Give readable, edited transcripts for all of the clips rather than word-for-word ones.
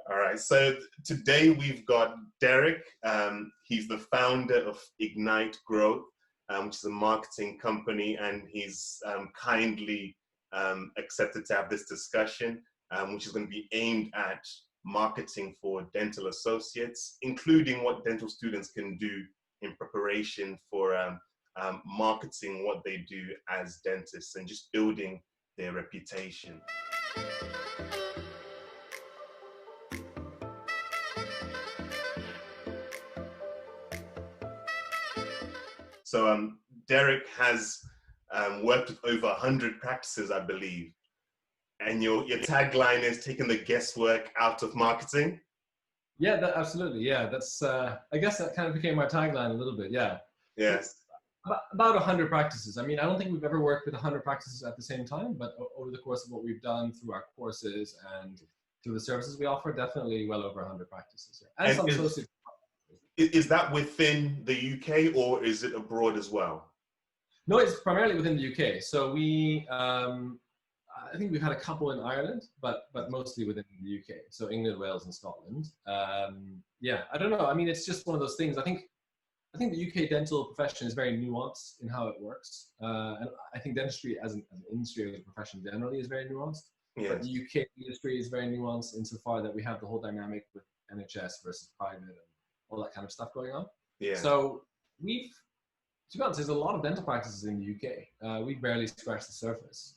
All right. So today we've got Derek. He's the founder of Ignite Growth, which is a marketing company, and he's kindly accepted to have this discussion, which is going to be aimed at marketing for dental associates, including what dental students can do in preparation for marketing what they do as dentists and just building their reputation. So Derek has worked with over 100 practices, I believe. And your tagline is taking the guesswork out of marketing. Yeah, absolutely. Yeah, that's. I guess that kind of became my tagline a little bit. Yeah. Yes. About 100 practices. I mean, I don't think we've ever worked with 100 practices at the same time, but over the course of what we've done through our courses and through the services we offer, definitely well over 100 practices. Yeah. And some associates. Is that within the UK or is it abroad as well? No, it's primarily within the UK. So we. I think we've had a couple in Ireland, but mostly within the UK. So England, Wales, and Scotland. Yeah, I don't know. I mean, it's just one of those things. I think the UK dental profession is very nuanced in how it works, and I think dentistry as an industry, as a profession generally, is very nuanced. Yes. But the UK industry is very nuanced insofar that we have the whole dynamic with NHS versus private and all that kind of stuff going on. Yeah. So to be honest, there's a lot of dental practices in the UK. We barely scratched the surface.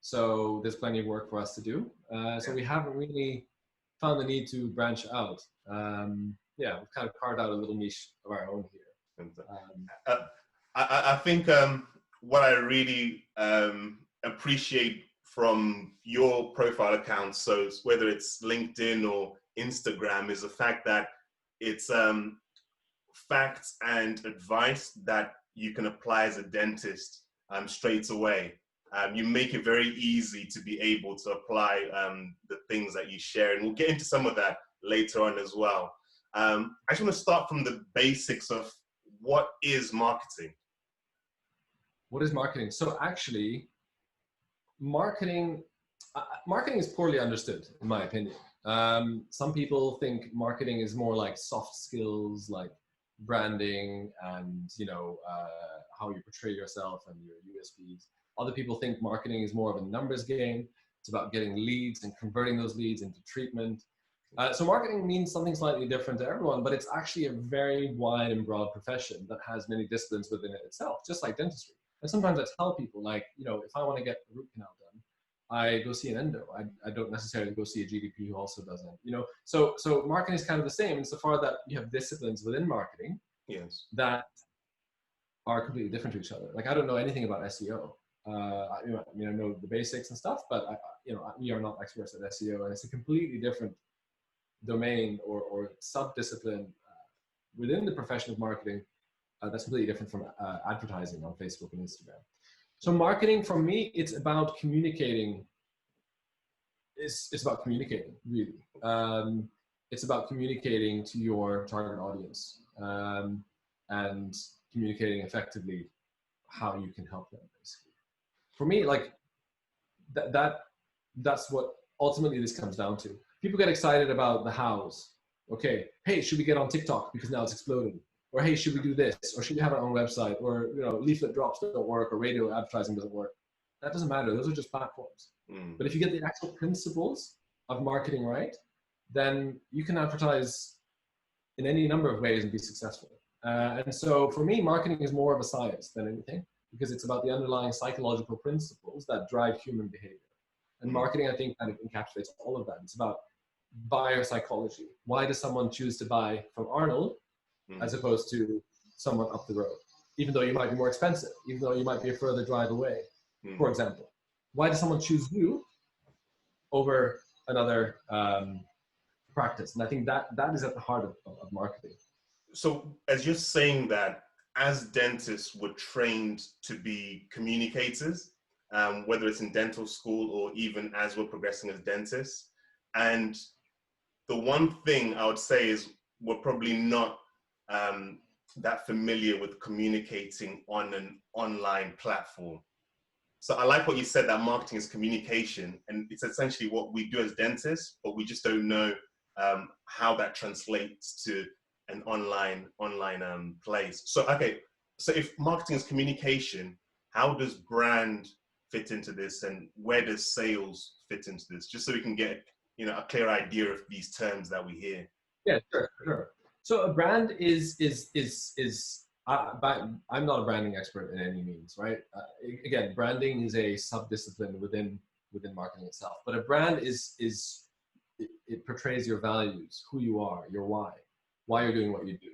So there's plenty of work for us to do. So we haven't really found the need to branch out. Yeah, we've kind of carved out a little niche of our own here. I think what I really appreciate from your profile account, so whether it's LinkedIn or Instagram, is the fact that it's facts and advice that you can apply as a dentist straight away. You make it very easy to be able to apply the things that you share. And we'll get into some of that later on as well. I just want to start from the basics of what is marketing? What is marketing? So actually, marketing is poorly understood, in my opinion. Some people think marketing is more like soft skills, like branding and, how you portray yourself and your USPs. Other people think marketing is more of a numbers game. It's about getting leads and converting those leads into treatment. So marketing means something slightly different to everyone, but it's actually a very wide and broad profession that has many disciplines within it itself, just like dentistry. And sometimes I tell people, like, if I want to get a root canal done, I go see an endo. I don't necessarily go see a GDP who also does it. So marketing is kind of the same insofar that you have disciplines within marketing. Yes. That are completely different to each other. Like, I don't know anything about SEO. I know the basics and stuff, but we are not experts at SEO, and it's a completely different domain or sub-discipline within the profession of marketing that's completely different from advertising on Facebook and Instagram. So marketing, for me, it's about communicating. It's about communicating, really. It's about communicating to your target audience and communicating effectively how you can help them, basically. For me, like that's what ultimately this comes down to. People get excited about the hows. Okay, hey, should we get on TikTok because now it's exploding? Or hey, should we do this? Or should we have our own website? Or leaflet drops don't work, or radio advertising doesn't work. That doesn't matter. Those are just platforms. But if you get the actual principles of marketing right, then you can advertise in any number of ways and be successful. And so for me, marketing is more of a science than anything, because it's about the underlying psychological principles that drive human behavior. And marketing, I think, kind of encapsulates all of that. It's about buyer psychology. Why does someone choose to buy from Arnold as opposed to someone up the road? Even though you might be more expensive, even though you might be a further drive away, for example. Why does someone choose you over another practice? And I think that is at the heart of marketing. So as you're saying that, as dentists, we're trained to be communicators, whether it's in dental school or even as we're progressing as dentists. And the one thing I would say is we're probably not that familiar with communicating on an online platform. So I like what you said, that marketing is communication, and it's essentially what we do as dentists, but we just don't know how that translates to an online place. So, okay, so if marketing is communication, how does brand fit into this, and where does sales fit into this? Just so we can get, you know, a clear idea of these terms that we hear. Yeah, sure. So a brand I'm not a branding expert in any means, right? Again, branding is a sub-discipline within marketing itself. But a brand it portrays your values, who you are, your why you're doing what you do,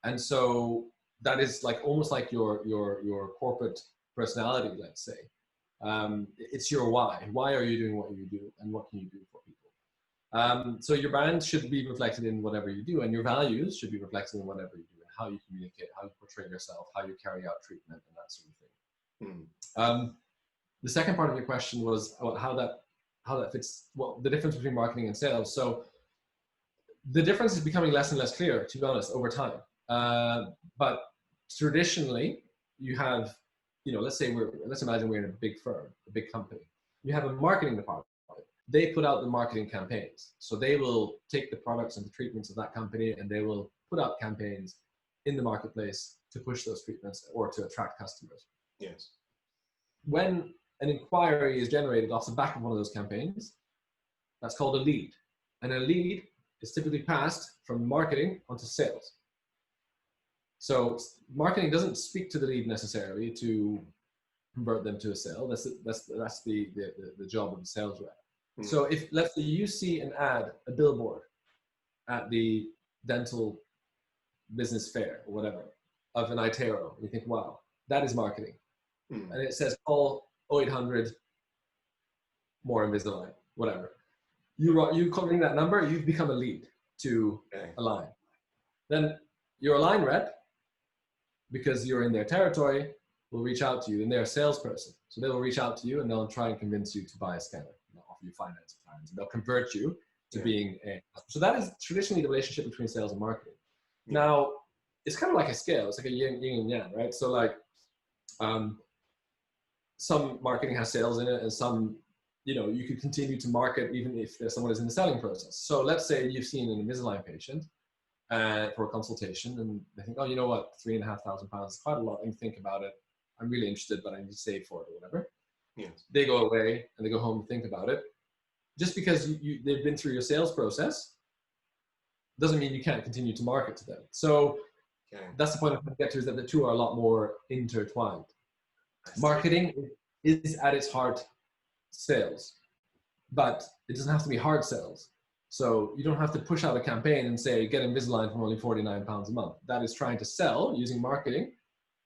and so that is like almost like your corporate personality. Let's say it's your why. Why are you doing what you do, and what can you do for people? So your brand should be reflected in whatever you do, and your values should be reflected in whatever you do, and how you communicate, how you portray yourself, how you carry out treatment, and that sort of thing. The second part of your question was about how that fits, well, the difference between marketing and sales. So the difference is becoming less and less clear, to be honest, over time. But traditionally, you have, you know, let's imagine we're in a big firm, a big company. You have a marketing department. They put out the marketing campaigns. So they will take the products and the treatments of that company, and they will put out campaigns in the marketplace to push those treatments or to attract customers. Yes. When an inquiry is generated off the back of one of those campaigns, that's called a lead. And a lead is typically passed from marketing onto sales. So marketing doesn't speak to the lead necessarily to convert them to a sale. That's the job of the sales rep. So if, let's say, you see an ad, a billboard at the dental business fair or whatever of an iTero, and you think, wow, that is marketing. And it says call 0800 more Invisalign, whatever. You calling that number, you've become a lead to a line. Then your line rep, because you're in their territory, will reach out to you, and they're a salesperson. So they will reach out to you, and they'll try and convince you to buy a scanner. They'll offer you finance plans, and they'll convert you to being a. So that is traditionally the relationship between sales and marketing. Now, it's kind of like a scale. It's like a yin and yang, right? So like, some marketing has sales in it, and some, you know, you could continue to market even if someone is in the selling process. So let's say you've seen an Invisalign patient for a consultation, and they think, oh, you know what, £3,500 is quite a lot. Let me think about it. I'm really interested, but I need to save for it or whatever. Yes. They go away and they go home and think about it. Just because they've been through your sales process doesn't mean you can't continue to market to them. So that's the point I'm trying to get to, is that the two are a lot more intertwined. Marketing is at its heart sales, but it doesn't have to be hard sales. So you don't have to push out a campaign and say, get Invisalign for only £49 a month. That is trying to sell using marketing,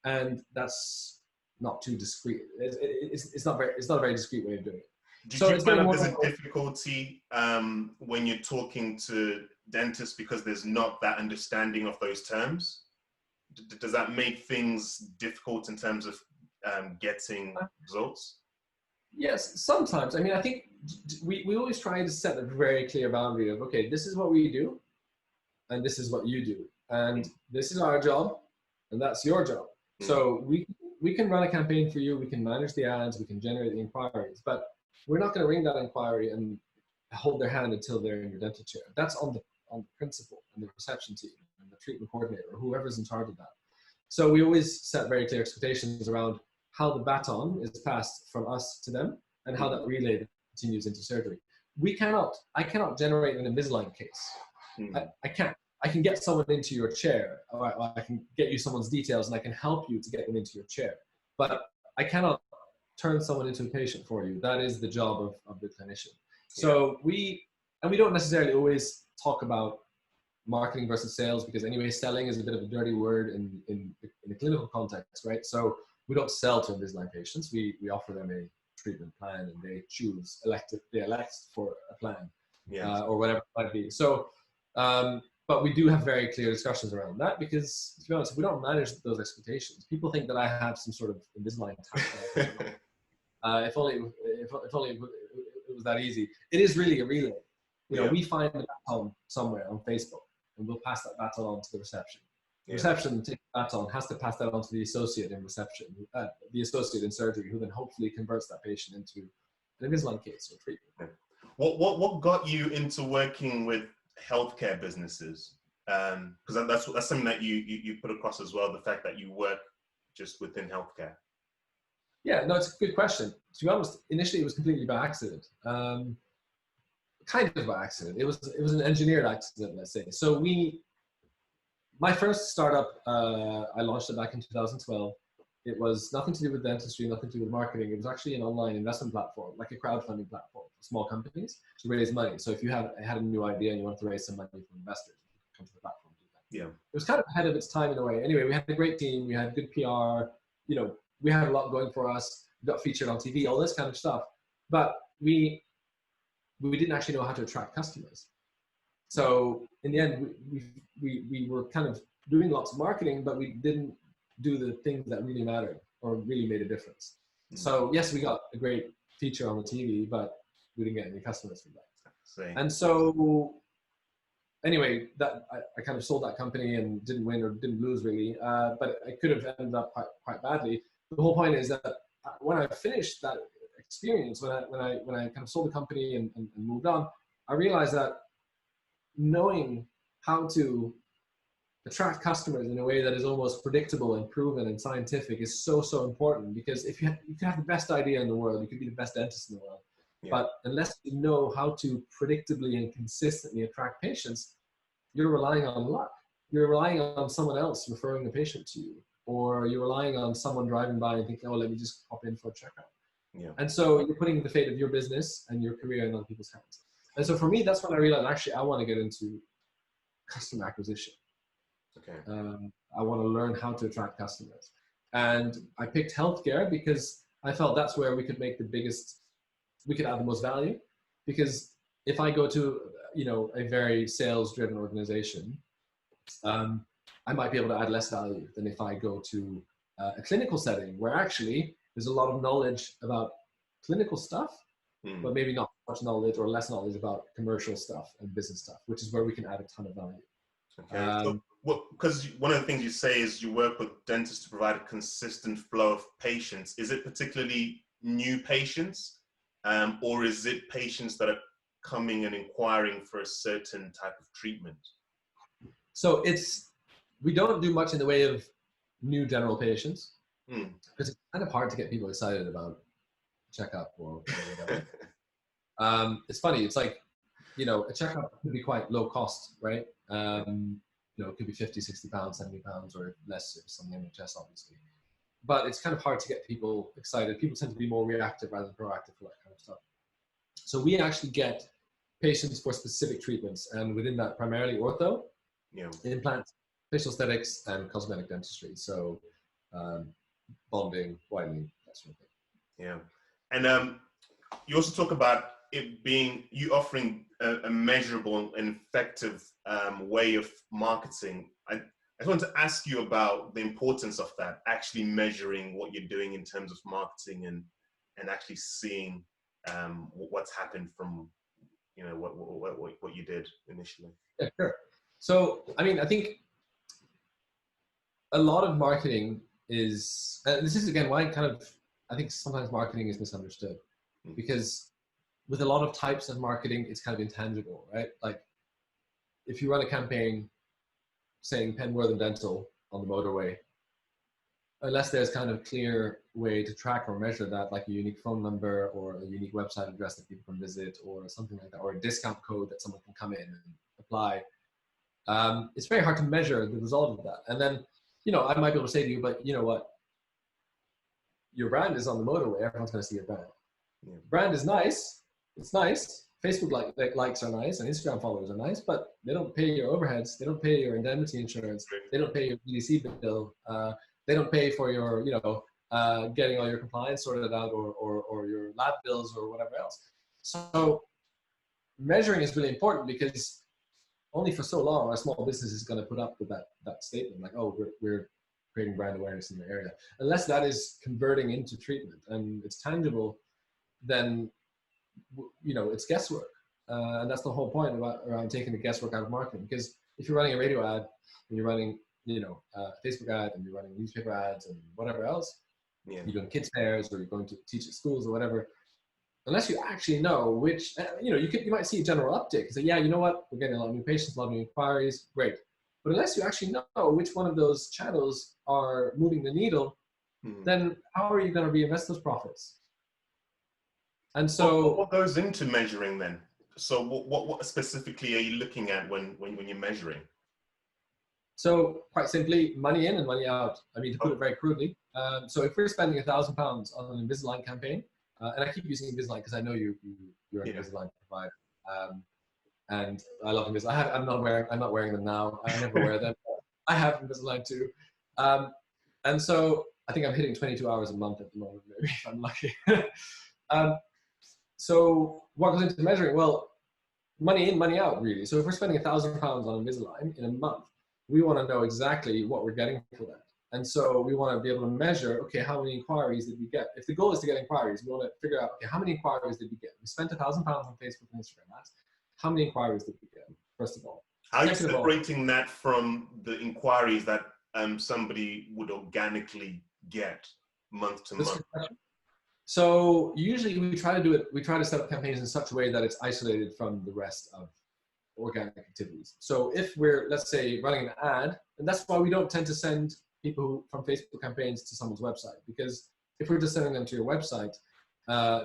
and that's not too discreet. It's not a very discreet way of doing it. Do you find that there's a difficulty when you're talking to dentists because there's not that understanding of those terms? Does that make things difficult in terms of getting results? Yes, sometimes. I mean, I think we always try to set a very clear boundary of, okay, this is what we do, and this is what you do, and this is our job, and that's your job. So we can run a campaign for you, we can manage the ads, we can generate the inquiries, but we're not going to ring that inquiry and hold their hand until they're in your dental chair. That's on the principal and the reception team and the treatment coordinator or whoever's in charge of that. So we always set very clear expectations around how the baton is passed from us to them and how that relay continues into surgery. I cannot generate an Invisalign case. I can't. I can get someone into your chair, or I can get you someone's details, and I can help you to get them into your chair. But I cannot turn someone into a patient for you. That is the job of the clinician. So we don't necessarily always talk about marketing versus sales, because anyway, selling is a bit of a dirty word in the clinical context, right? So we don't sell to Invisalign patients. We offer them a treatment plan, and they elect for a plan, or whatever it might be. So, but we do have very clear discussions around that, because, to be honest, if we don't manage those expectations, people think that I have some sort of Invisalign type. If only it was that easy. It is really a relay. You know, we find the baton somewhere on Facebook, and we'll pass that baton on to the reception. Yeah. Reception takes that on, has to pass that on to the associate in reception, the associate in surgery, who then hopefully converts that patient into an Invisalign case or treatment. Yeah. What got you into working with healthcare businesses? Because that's something that you put across as well, the fact that you work just within healthcare. Yeah, no, it's a good question. To be honest, initially it was completely by accident. Kind of by accident. It was an engineered accident, let's say. So my first startup, I launched it back in 2012. It was nothing to do with dentistry, nothing to do with marketing. It was actually an online investment platform, like a crowdfunding platform for small companies to raise money. So if you had a new idea and you wanted to raise some money from investors, you could come to the platform and do that. Yeah. It was kind of ahead of its time in a way. Anyway, we had a great team. We had good PR. You know, we had a lot going for us. We got featured on TV, all this kind of stuff. But we didn't actually know how to attract customers. So in the end, we were kind of doing lots of marketing, but we didn't do the things that really mattered or really made a difference. So yes, we got a great feature on the TV, but we didn't get any customers from that. And so anyway, that I kind of sold that company and didn't win or didn't lose really, but I could have ended up quite badly. The whole point is that when I finished that experience, when I kind of sold the company and moved on, I realized that knowing how to attract customers in a way that is almost predictable and proven and scientific is so important, because if you can have the best idea in the world, you could be the best dentist in the world, but unless you know how to predictably and consistently attract patients, you're relying on luck. You're relying on someone else referring the patient to you, or you're relying on someone driving by and thinking, oh, let me just pop in for a checkup. And so you're putting the fate of your business and your career in other people's hands. And so for me, that's when I realized, actually, I want to get into customer acquisition. I want to learn how to attract customers. And I picked healthcare because I felt that's where we could make we could add the most value. Because if I go to, a very sales-driven organization, I might be able to add less value than if I go to a clinical setting where actually there's a lot of knowledge about clinical stuff, but maybe not much knowledge or less knowledge about commercial stuff and business stuff, which is where we can add a ton of value. Because one of the things you say is you work with dentists to provide a consistent flow of patients. Is it particularly new patients, or is it patients that are coming and inquiring for a certain type of treatment? So we don't do much in the way of new general patients, because it's kind of hard to get people excited about checkup or whatever. It's funny. It's like, a checkup could be quite low cost, right? It could be 50, 60 pounds, 70 pounds, or less if it's on the NHS, obviously. But it's kind of hard to get people excited. People tend to be more reactive rather than proactive for that kind of stuff. So we actually get patients for specific treatments, and within that, primarily ortho, implants, facial aesthetics, and cosmetic dentistry. So bonding, whitening, that sort of thing. Yeah. And you also talk about it being, you offering a measurable and effective way of marketing. I just want to ask you about the importance of that, actually measuring what you're doing in terms of marketing and actually seeing what's happened from, what you did initially. Yeah, sure. So, I think a lot of marketing is, this is again why I think sometimes marketing is misunderstood, because with a lot of types of marketing, it's kind of intangible, right? Like if you run a campaign saying Penwortham Dental on the motorway, unless there's kind of clear way to track or measure that, like a unique phone number or a unique website address that people can visit or something like that, or a discount code that someone can come in and apply, it's very hard to measure the result of that. And then, I might be able to say to you, but you know what? Your brand is on the motorway. Everyone's going to see your brand. Yeah. Brand is nice. It's nice. Facebook likes are nice and Instagram followers are nice, but they don't pay your overheads. They don't pay your indemnity insurance. They don't pay your BDC bill. They don't pay for your, getting all your compliance sorted out or your lab bills or whatever else. So measuring is really important, because only for so long our small business is going to put up with that statement, like, oh, we're creating brand awareness in the area. Unless that is converting into treatment and it's tangible, then it's guesswork, and that's the whole point around taking the guesswork out of marketing. Because if you're running a radio ad and you're running Facebook ad and you're running newspaper ads and whatever else, Yeah. you're doing kids fairs or you're going to teach at schools or whatever, unless you actually know which, you might see a general uptick. So yeah, you know what, we're getting a lot of new patients, a lot of new inquiries, great. But unless you actually know which one of those channels are moving the needle, then how are you going to reinvest those profits? And so, what goes into measuring then? So what specifically are you looking at when you're measuring? So quite simply, money in and money out. I mean, to put it very crudely. So if we're spending £1,000 on an Invisalign campaign, and I keep using Invisalign because I know you're an Invisalign provider, and I love Invisalign. I'm not wearing them now. I never wear them. I have Invisalign too, and so I think I'm hitting 22 hours a month at the moment, maybe if I'm lucky. So what goes into measuring? Well, money in, money out, really. So if we're spending £1,000 on Invisalign in a month, we want to know exactly what we're getting for that. And so we want to be able to measure, okay, how many inquiries did we get? If the goal is to get inquiries, we want to figure out, okay, how many inquiries did we get? We spent £1,000 on Facebook and Instagram ads. How many inquiries did we get, first of all? How are you separating that from the inquiries that somebody would organically get month to month? So usually we try to set up campaigns in such a way that it's isolated from the rest of organic activities. So if we're, let's say, running an ad, and that's why we don't tend to send people from Facebook campaigns to someone's website, because if we're just sending them to your website,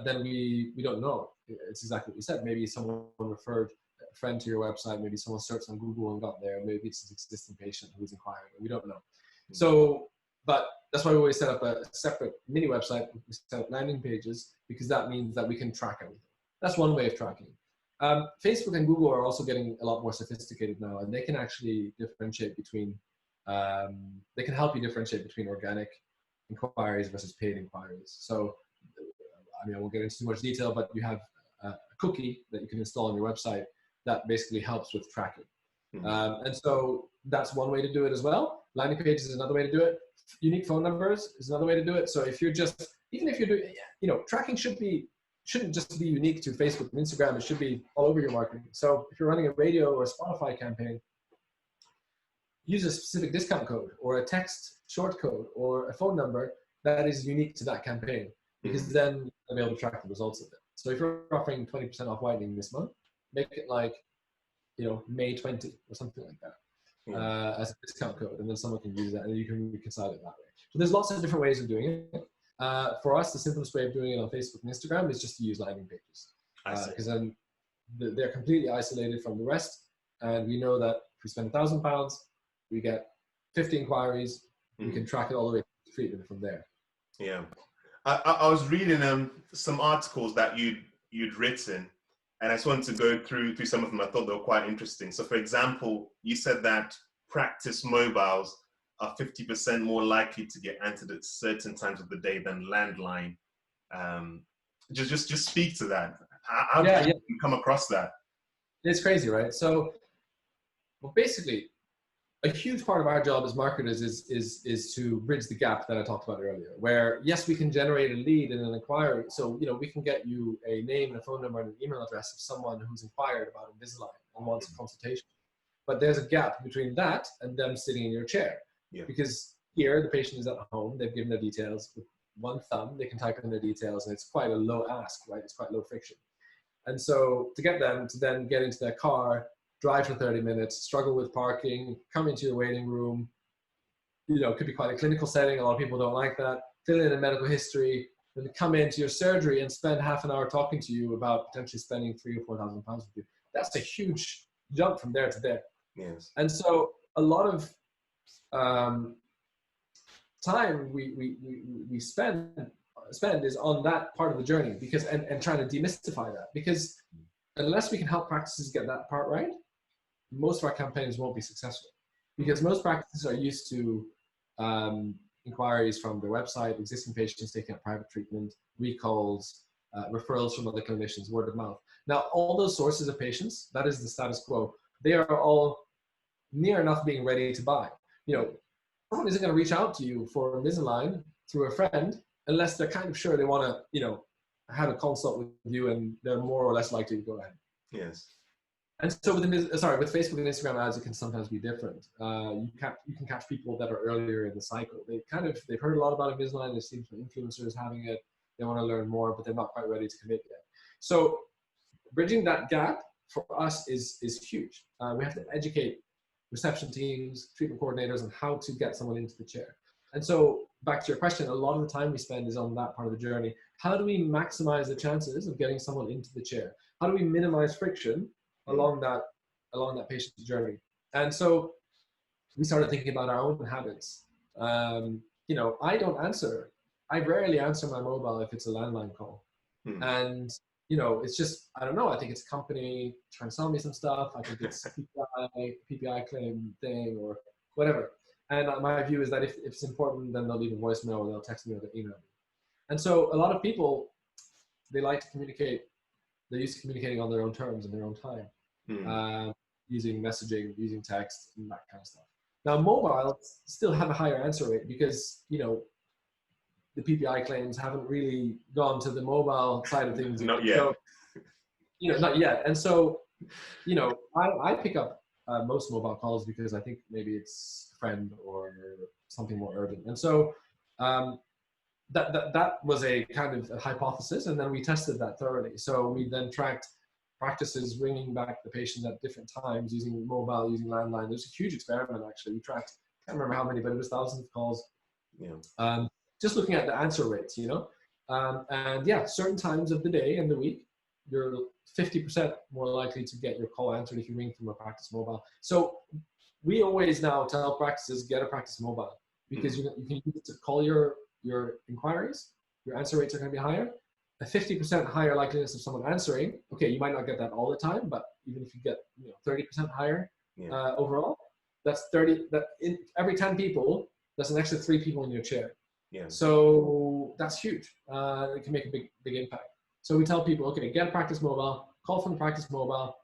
then we don't know. It's exactly what you said. Maybe someone referred a friend to your website, maybe someone searched on Google and got there, maybe it's an existing patient who's inquiring, we don't know. So, but that's why we always set up a separate mini website. We set up landing pages because that means that we can track everything. That's one way of tracking. Facebook and Google are also getting a lot more sophisticated now, and they can actually differentiate between, they can help you differentiate between organic inquiries versus paid inquiries. So, I mean, I won't get into too much detail, but you have a cookie that you can install on your website that basically helps with tracking. And so that's one way to do it as well. Landing pages is another way to do it. Unique phone numbers is another way to do it. So if you're just, even if you're doing, tracking shouldn't just be unique to Facebook and Instagram. It should be all over your marketing. So if you're running a radio or a Spotify campaign, use a specific discount code or a text short code or a phone number that is unique to that campaign, because then you'll be able to track the results of it. So if you're offering 20% off whitening this month, make it like, May 20 or something like that as a discount code, and then someone can use that and you can reconcile it that way. So there's lots of different ways of doing it. For us, the simplest way of doing it on Facebook and Instagram is just to use landing pages, because then they're completely isolated from the rest, and we know that if we spend £1,000, we get 50 inquiries. We can track it all the way to treatment from there. Yeah, I was reading some articles that you'd written, and I just wanted to go through some of them. I thought they were quite interesting. So, for example, you said that practice mobiles are 50% more likely to get entered at certain times of the day than landline. Just speak to that. How did you come across that? It's crazy, right? So, well, basically, a huge part of our job as marketers is to bridge the gap that I talked about earlier, where yes, we can generate a lead and an inquiry. So, we can get you a name and a phone number and an email address of someone who's inquired about Invisalign and wants a consultation. But there's a gap between that and them sitting in your chair. Yeah. Because here the patient is at home, they've given their details with one thumb, they can type in their details, and it's quite a low ask, right? It's quite low friction. And so to get them to then get into their car, drive for 30 minutes, struggle with parking, come into your waiting room, it could be quite a clinical setting. A lot of people don't like that. Fill in a medical history, then come into your surgery and spend half an hour talking to you about potentially spending £3,000 or £4,000 with you. That's a huge jump from there to there. Yes. And so a lot of time we spend is on that part of the journey, because and trying to demystify that, because unless we can help practices get that part right, most of our campaigns won't be successful, because most practices are used to inquiries from their website, existing patients taking up private treatment, recalls, referrals from other clinicians, word of mouth. Now, all those sources of patients, that is the status quo. They are all near enough being ready to buy. Someone isn't going to reach out to you for Invisalign through a friend unless they're kind of sure they want to, have a consult with you, and they're more or less likely to go ahead. Yes. And so with Facebook and Instagram ads, it can sometimes be different. You can catch people that are earlier in the cycle. They've heard a lot about Invisalign. They've seen some influencers having it. They want to learn more, but they're not quite ready to commit yet. So bridging that gap for us is huge. We have to educate reception teams, treatment coordinators on how to get someone into the chair. And so back to your question, a lot of the time we spend is on that part of the journey. How do we maximize the chances of getting someone into the chair? How do we minimize friction along that patient's journey? And so we started thinking about our own habits. You know, I rarely answer my mobile if it's a landline call. And, you know, it's just, I don't know, I think it's a company trying to sell me some stuff. I think it's PPI claim thing or whatever. And my view is that if it's important, then they'll leave a voicemail or they'll text me or they'll email me. And so a lot of people, they like to communicate. They're used to communicating on their own terms and their own time, using messaging, using text, and that kind of stuff. Now, mobiles still have a higher answer rate because, you know, the PPI claims haven't really gone to the mobile side of things. Not yet. So, you know, not yet. And so, you know, I pick up most mobile calls because I think maybe it's a friend or something more urgent. And so that was a kind of a hypothesis, and then we tested that thoroughly. So we then tracked practices ringing back the patient at different times using mobile, using landline. There's a huge experiment actually. We tracked, I can't remember how many, but it was thousands of calls. Yeah. Just looking at the answer rates, you know, and yeah, certain times of the day and the week, you're 50% more likely to get your call answered if you ring from a practice mobile. So we always now tell practices, get a practice mobile, because you can use it to call your inquiries. Your answer rates are going to be higher. A 50% higher likeliness of someone answering. Okay, you might not get that all the time, but even if you get 30% higher overall, that's 30. That in every 10 people, that's an extra 3 people in your chair. Yeah. So that's huge. It can make a big impact. So we tell people, okay, get a practice mobile, call from the practice mobile,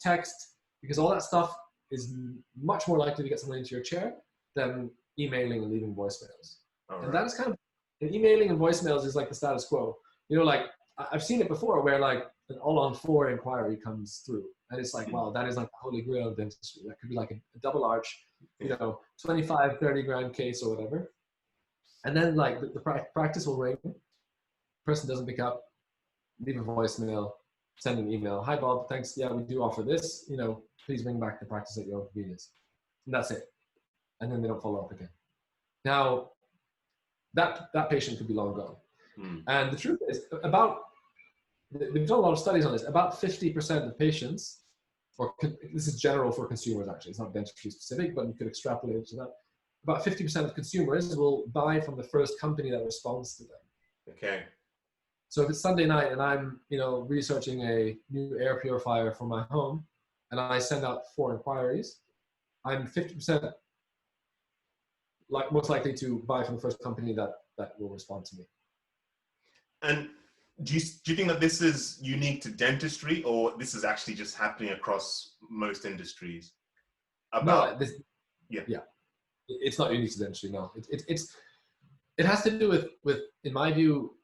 text, because all that stuff is much more likely to get someone into your chair than emailing and leaving voicemails. And that is kind of, and emailing and voicemails is like the status quo. You know, like I've seen it before where like an all-on-4 inquiry comes through, and it's like, wow, that is like the holy grail of dentistry. That could be like a double arch, 25, 30 grand case or whatever. And then like the practice will ring, person doesn't pick up, leave a voicemail, send an email. Hi Bob, thanks. Yeah, we do offer this. You know, please bring back the practice at your own convenience. And that's it. And then they don't follow up again. Now, that patient could be long gone. And the truth is, we've done a lot of studies on this, about 50% of patients, or this is general for consumers actually, it's not dentistry specific, but you could extrapolate it to that. About 50% of consumers will buy from the first company that responds to them. Okay. So if it's Sunday night and I'm, researching a new air purifier for my home, and I send out 4 inquiries, I'm 50% most likely to buy from the first company that will respond to me. And do you think that this is unique to dentistry, or this is actually just happening across most industries? Yeah. It's not unique to dentistry, no. It has to do with, in my view,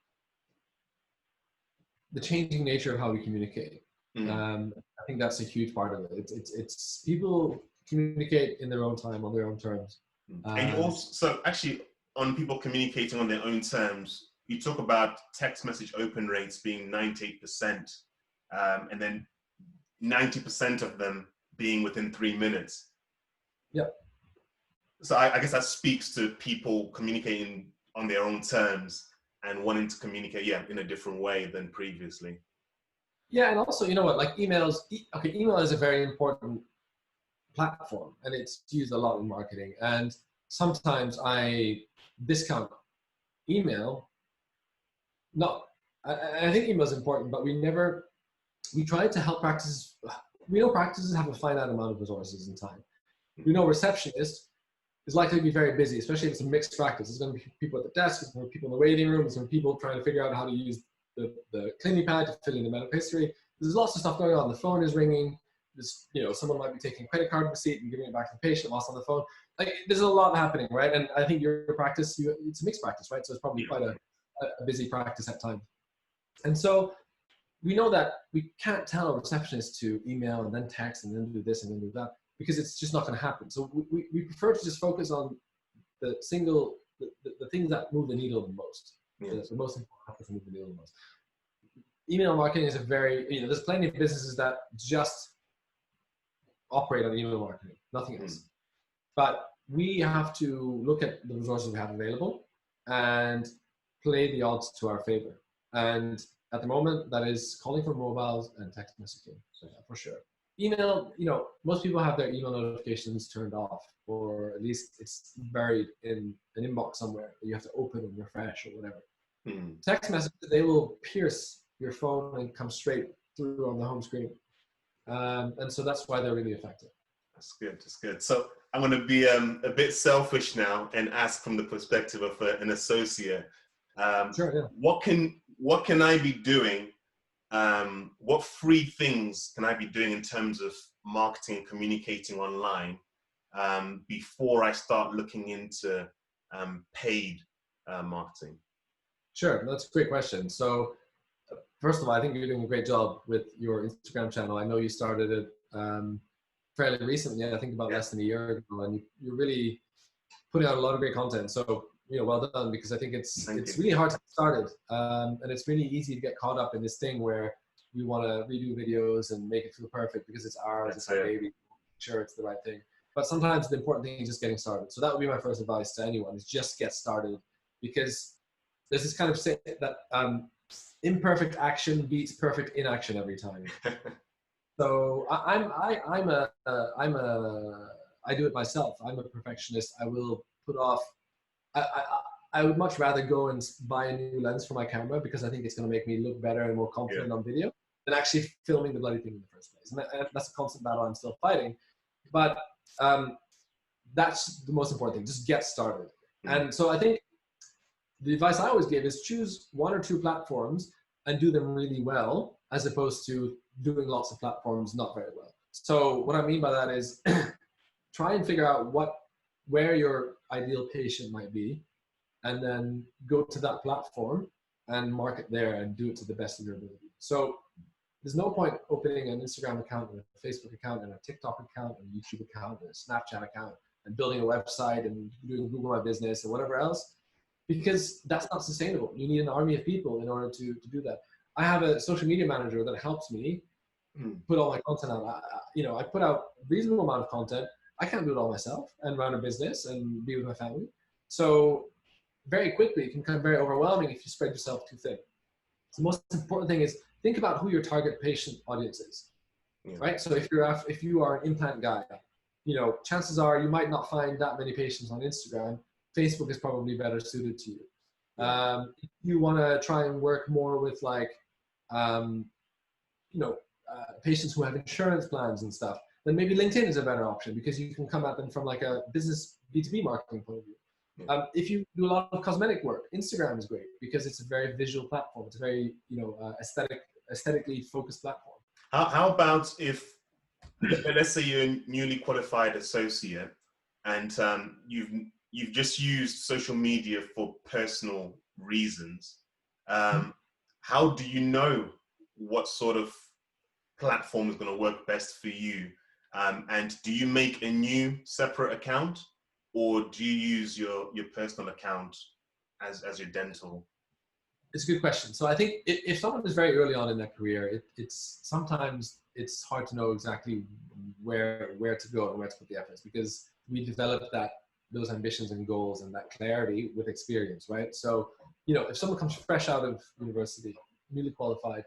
the changing nature of how we communicate. I think that's a huge part of it. It's people communicate in their own time, on their own terms. And you also, so actually, on people communicating on their own terms, you talk about text message open rates being 98%, and then 90% of them being within 3 minutes. Yep. So I guess that speaks to people communicating on their own terms and wanting to communicate, in a different way than previously. Yeah, and also, like emails. Email is a very important platform, and it's used a lot in marketing. And sometimes I discount email. I think email is important, but we try to help practices. We know practices have a finite amount of resources and time. We know receptionist is likely to be very busy, especially if it's a mixed practice. There's going to be people at the desk, there's going to be people in the waiting room, there's going to be people trying to figure out how to use the cleaning pad to fill in the medical history. There's lots of stuff going on. The phone is ringing. Someone might be taking a credit card receipt and giving it back to the patient whilst on the phone. Like, there's a lot happening, right? And I think your practice, it's a mixed practice, right? So it's probably quite a busy practice at times. And so we know that we can't tell a receptionist to email and then text and then do this and then do that, because it's just not going to happen. So we prefer to just focus on the things that move the needle the most. Yes. The most important things that move the needle the most. Email marketing is a very, there's plenty of businesses that just operate on email marketing, nothing else. But we have to look at the resources we have available and play the odds to our favor. And at the moment, that is calling from mobiles and text messaging, so yeah, for sure. Email, most people have their email notifications turned off, or at least it's buried in an inbox somewhere that you have to open and refresh or whatever. Text messages, they will pierce your phone and come straight through on the home screen. And so that's why they're really effective. That's good. That's good. So I'm going to be a bit selfish now and ask from the perspective of an associate. Sure, yeah. What can I be doing? What free things can I be doing in terms of marketing and communicating online before I start looking into paid marketing? Sure, that's a great question. So first of all, I think you're doing a great job with your Instagram channel. I know you started it fairly recently, I think about less than a year ago, and you're really putting out a lot of great content. So, well done, because I think it's really hard to get started. And it's really easy to get caught up in this thing where we want to redo videos and make it feel perfect because it's ours, it's our baby, sure it's the right thing. But sometimes the important thing is just getting started. So that would be my first advice to anyone, is just get started, because there's this kind of saying that imperfect action beats perfect inaction every time. So I do it myself. I'm a perfectionist. I will put off. I would much rather go and buy a new lens for my camera because I think it's going to make me look better and more confident on video than actually filming the bloody thing in the first place. And that's a constant battle I'm still fighting. But that's the most important thing. Just get started. And so I think the advice I always give is choose one or two platforms and do them really well, as opposed to doing lots of platforms not very well. So what I mean by that is try and figure out where your ideal patient might be, and then go to that platform and market there and do it to the best of your ability. So there's no point opening an Instagram account and a Facebook account and a TikTok account and a YouTube account and a Snapchat account and building a website and doing Google My Business and whatever else, because that's not sustainable. You need an army of people in order to do that. I have a social media manager that helps me put all my content out. I put out a reasonable amount of content. I can't do it all myself and run a business and be with my family. So very quickly, it can become very overwhelming if you spread yourself too thin. So the most important thing is think about who your target patient audience is, right? So if you are an implant guy, chances are you might not find that many patients on Instagram. Facebook is probably better suited to you. If you want to try and work more with patients who have insurance plans and stuff, then maybe LinkedIn is a better option because you can come at them from like a business B2B marketing point of view. If you do a lot of cosmetic work, Instagram is great because it's a very visual platform. It's a very aesthetically focused platform. How about if, let's say you're a newly qualified associate and you've just used social media for personal reasons. How do you know what sort of platform is going to work best for you? And do you make a new separate account, or do you use your personal account as your dental? It's a good question. So I think if someone is very early on in their career, sometimes it's hard to know exactly where to go and where to put the efforts, because we develop those ambitions and goals and that clarity with experience, right? So, if someone comes fresh out of university, newly qualified,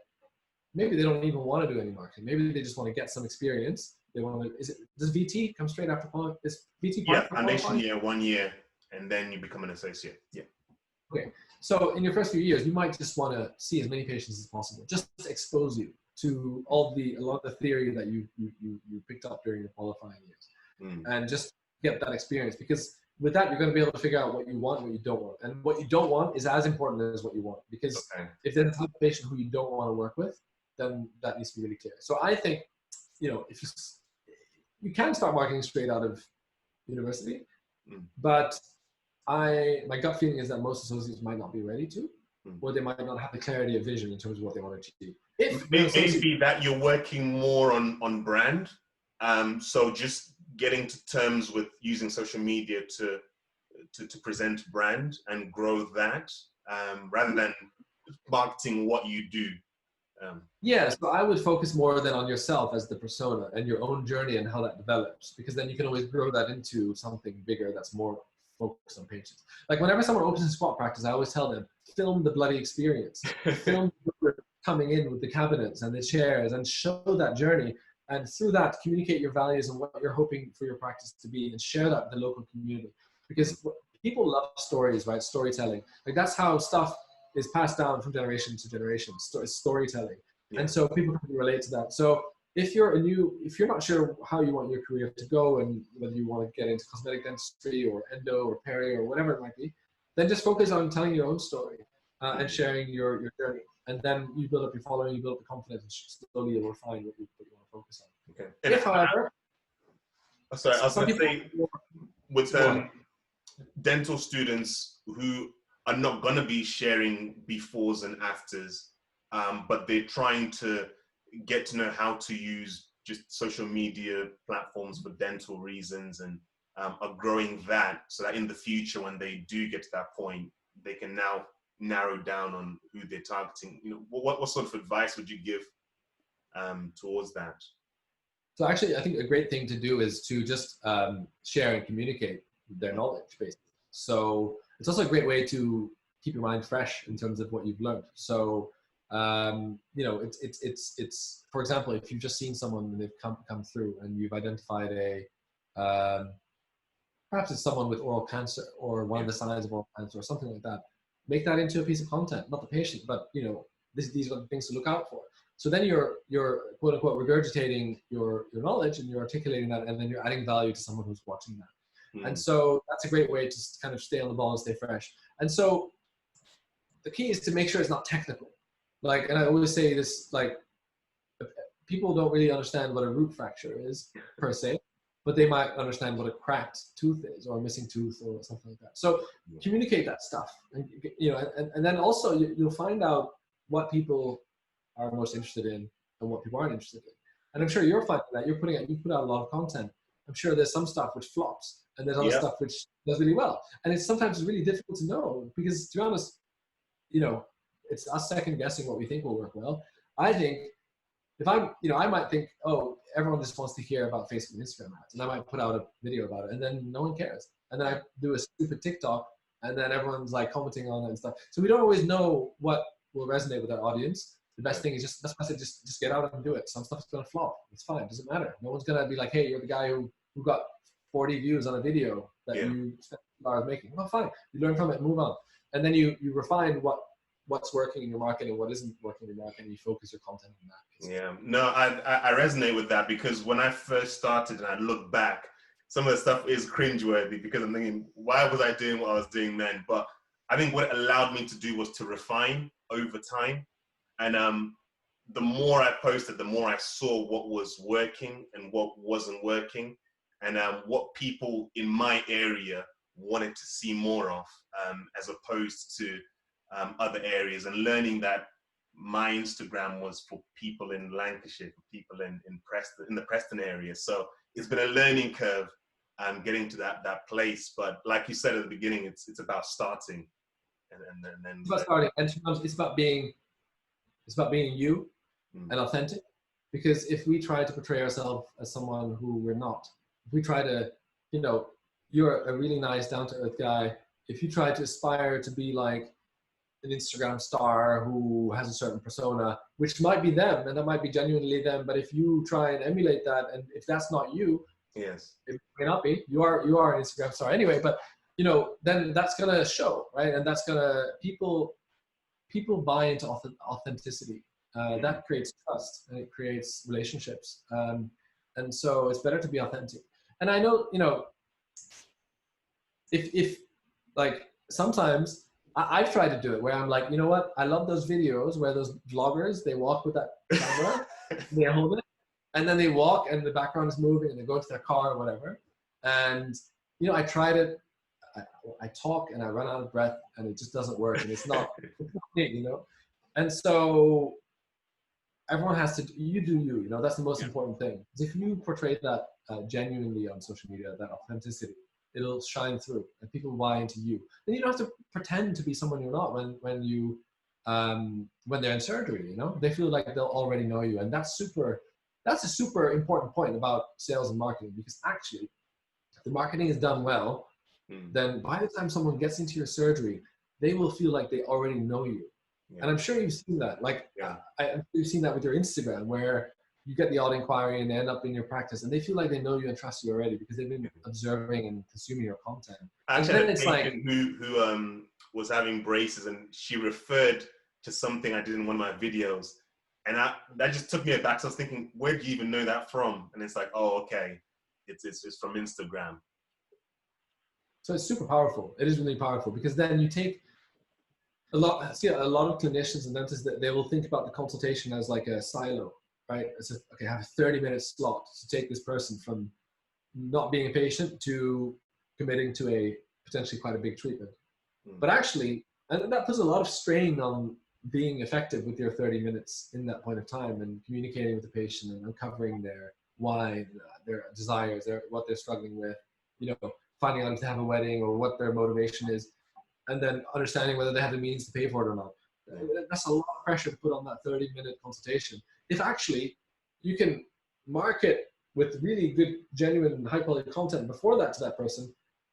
maybe they don't even want to do any marketing. Maybe they just want to get some experience. They want to, does VT come straight after qualifying? Is VT part foundation year, 1 year, and then you become an associate. Yeah. Okay. So in your first few years, you might just want to see as many patients as possible, just to expose you to a lot of the theory that you picked up during your qualifying years, and just get that experience, because with that, you're going to be able to figure out what you want and what you don't want. And what you don't want is as important as what you want, because if there's a type of patient who you don't want to work with, then that needs to be really clear. So I think, if you can start marketing straight out of university, but my gut feeling is that most associates might not be ready to, or they might not have the clarity of vision in terms of what they want to achieve. If you're an associate, maybe that you're working more on brand. So just getting to terms with using social media to present brand and grow that, rather than marketing what you do. yeah, so I would focus more than on yourself as the persona and your own journey and how that develops, because then you can always grow that into something bigger that's more focused on patients. Like whenever someone opens a squat practice, I always tell them, film the bloody experience. Film coming in with the cabinets and the chairs and show that journey. And through that, communicate your values and what you're hoping for your practice to be, and share that with the local community. Because people love stories, right? Storytelling. Like that's how stuff is passed down from generation to generation. Storytelling. Yeah. And so people can relate to that. So if you're not sure how you want your career to go, and whether you want to get into cosmetic dentistry or endo or peri or whatever it might be, then just focus on telling your own story and sharing your journey. And then you build up your following, you build up the confidence, and slowly you'll refine what you want to focus on. Okay. And if, however, sorry, I was going to say, with dental students who are not going to be sharing befores and afters, but they're trying to get to know how to use just social media platforms for dental reasons, and are growing that so that in the future, when they do get to that point, they can now narrow down on who they're targeting. You know, what sort of advice would you give towards that? So actually, I think a great thing to do is to just share and communicate their knowledge, basically. So it's also a great way to keep your mind fresh in terms of what you've learned. So you know, it's for example, if you've just seen someone and they've come through and you've identified perhaps it's someone with oral cancer or one of the signs of oral cancer or something like that, make that into a piece of content, not the patient, but you know, these are the things to look out for. So then you're quote unquote regurgitating your knowledge, and you're articulating that, and then you're adding value to someone who's watching that. And so that's a great way to kind of stay on the ball and stay fresh. And so the key is to make sure it's not technical. Like, and I always say this, like, people don't really understand what a root fracture is per se, but they might understand what a cracked tooth is, or a missing tooth, or something like that. So communicate that stuff, and you know, and then also you'll find out what people are most interested in and what people aren't interested in. And I'm sure you're finding that you put out a lot of content. I'm sure there's some stuff which flops, and there's other stuff which does really well. And it's sometimes really difficult to know, because to be honest, you know, it's us second guessing what we think will work well. I think if I'm, you know, I might think, oh, everyone just wants to hear about Facebook and Instagram ads, and I might put out a video about it, and then no one cares. And then I do a stupid TikTok, and then everyone's like commenting on it and stuff. So we don't always know what will resonate with our audience. The best thing is just get out and do it. Some stuff's gonna flop. It's fine. It doesn't matter. No one's gonna be like, hey, you're the guy who got 40 views on a video that you spent hours making. Well, fine. You learn from it, move on. And then you refine what's working in your market and what isn't working in your market, and you focus your content on that. Yeah, no, I resonate with that, because when I first started and I look back, some of the stuff is cringeworthy, because I'm thinking, why was I doing what I was doing then? But I think what it allowed me to do was to refine over time. And the more I posted, the more I saw what was working and what wasn't working, and what people in my area wanted to see more of, as opposed to other areas, and learning that my Instagram was for people in Lancashire, for people in Preston, in the Preston area. So it's been a learning curve, getting to that place. But like you said at the beginning, it's about starting, and then it's about starting, and it's about being you and authentic. Because if we try to portray ourselves as someone who we're not, if we try to, you know, you're a really nice, down-to-earth guy, if you try to aspire to be like an Instagram star who has a certain persona, which might be them, and that might be genuinely them, but if you try and emulate that, and if that's not you, it may not be, you are an Instagram star anyway, but you know, then that's gonna show, right? And that's gonna, people buy into authenticity. That creates trust, and it creates relationships, and so it's better to be authentic. And I know, you know, if like sometimes I've tried to do it where I'm like, you know what, I love those videos where those vloggers, they walk with that camera, they hold it, and then they walk and the background is moving and they go to their car or whatever. And, you know, I tried it, I talk and I run out of breath and it just doesn't work, and it's not me, you know? And so everyone has to, you do you, you know, that's the most important thing. If you portray that genuinely on social media, that authenticity, it'll shine through and people buy into you. Then you don't have to pretend to be someone you're not when you, when they're in surgery, you know, they feel like they'll already know you. And that's a super important point about sales and marketing, because actually if the marketing is done well, then by the time someone gets into your surgery, they will feel like they already know you. And I'm sure you've seen that. Like, you've seen that with your Instagram, where you get the odd inquiry and they end up in your practice and they feel like they know you and trust you already because they've been observing and consuming your content. Actually, and then it's like who was having braces, and she referred to something I did in one of my videos, and that just took me aback. So I was thinking, where do you even know that from? And it's like, oh, okay, it's from Instagram. So it's super powerful. It is really powerful, because then you take a lot of clinicians and dentists, that they will think about the consultation as like a silo, right? It's okay, I have a 30-minute slot to take this person from not being a patient to committing to a potentially quite a big treatment. But actually, and that puts a lot of strain on being effective with your 30 minutes in that point of time, and communicating with the patient and uncovering their why, their desires, what they're struggling with, you know, finding out if they have a wedding or what their motivation is, and then understanding whether they have the means to pay for it or not. That's a lot of pressure to put on that 30-minute consultation. If actually you can market with really good, genuine, high-quality content before that to that person,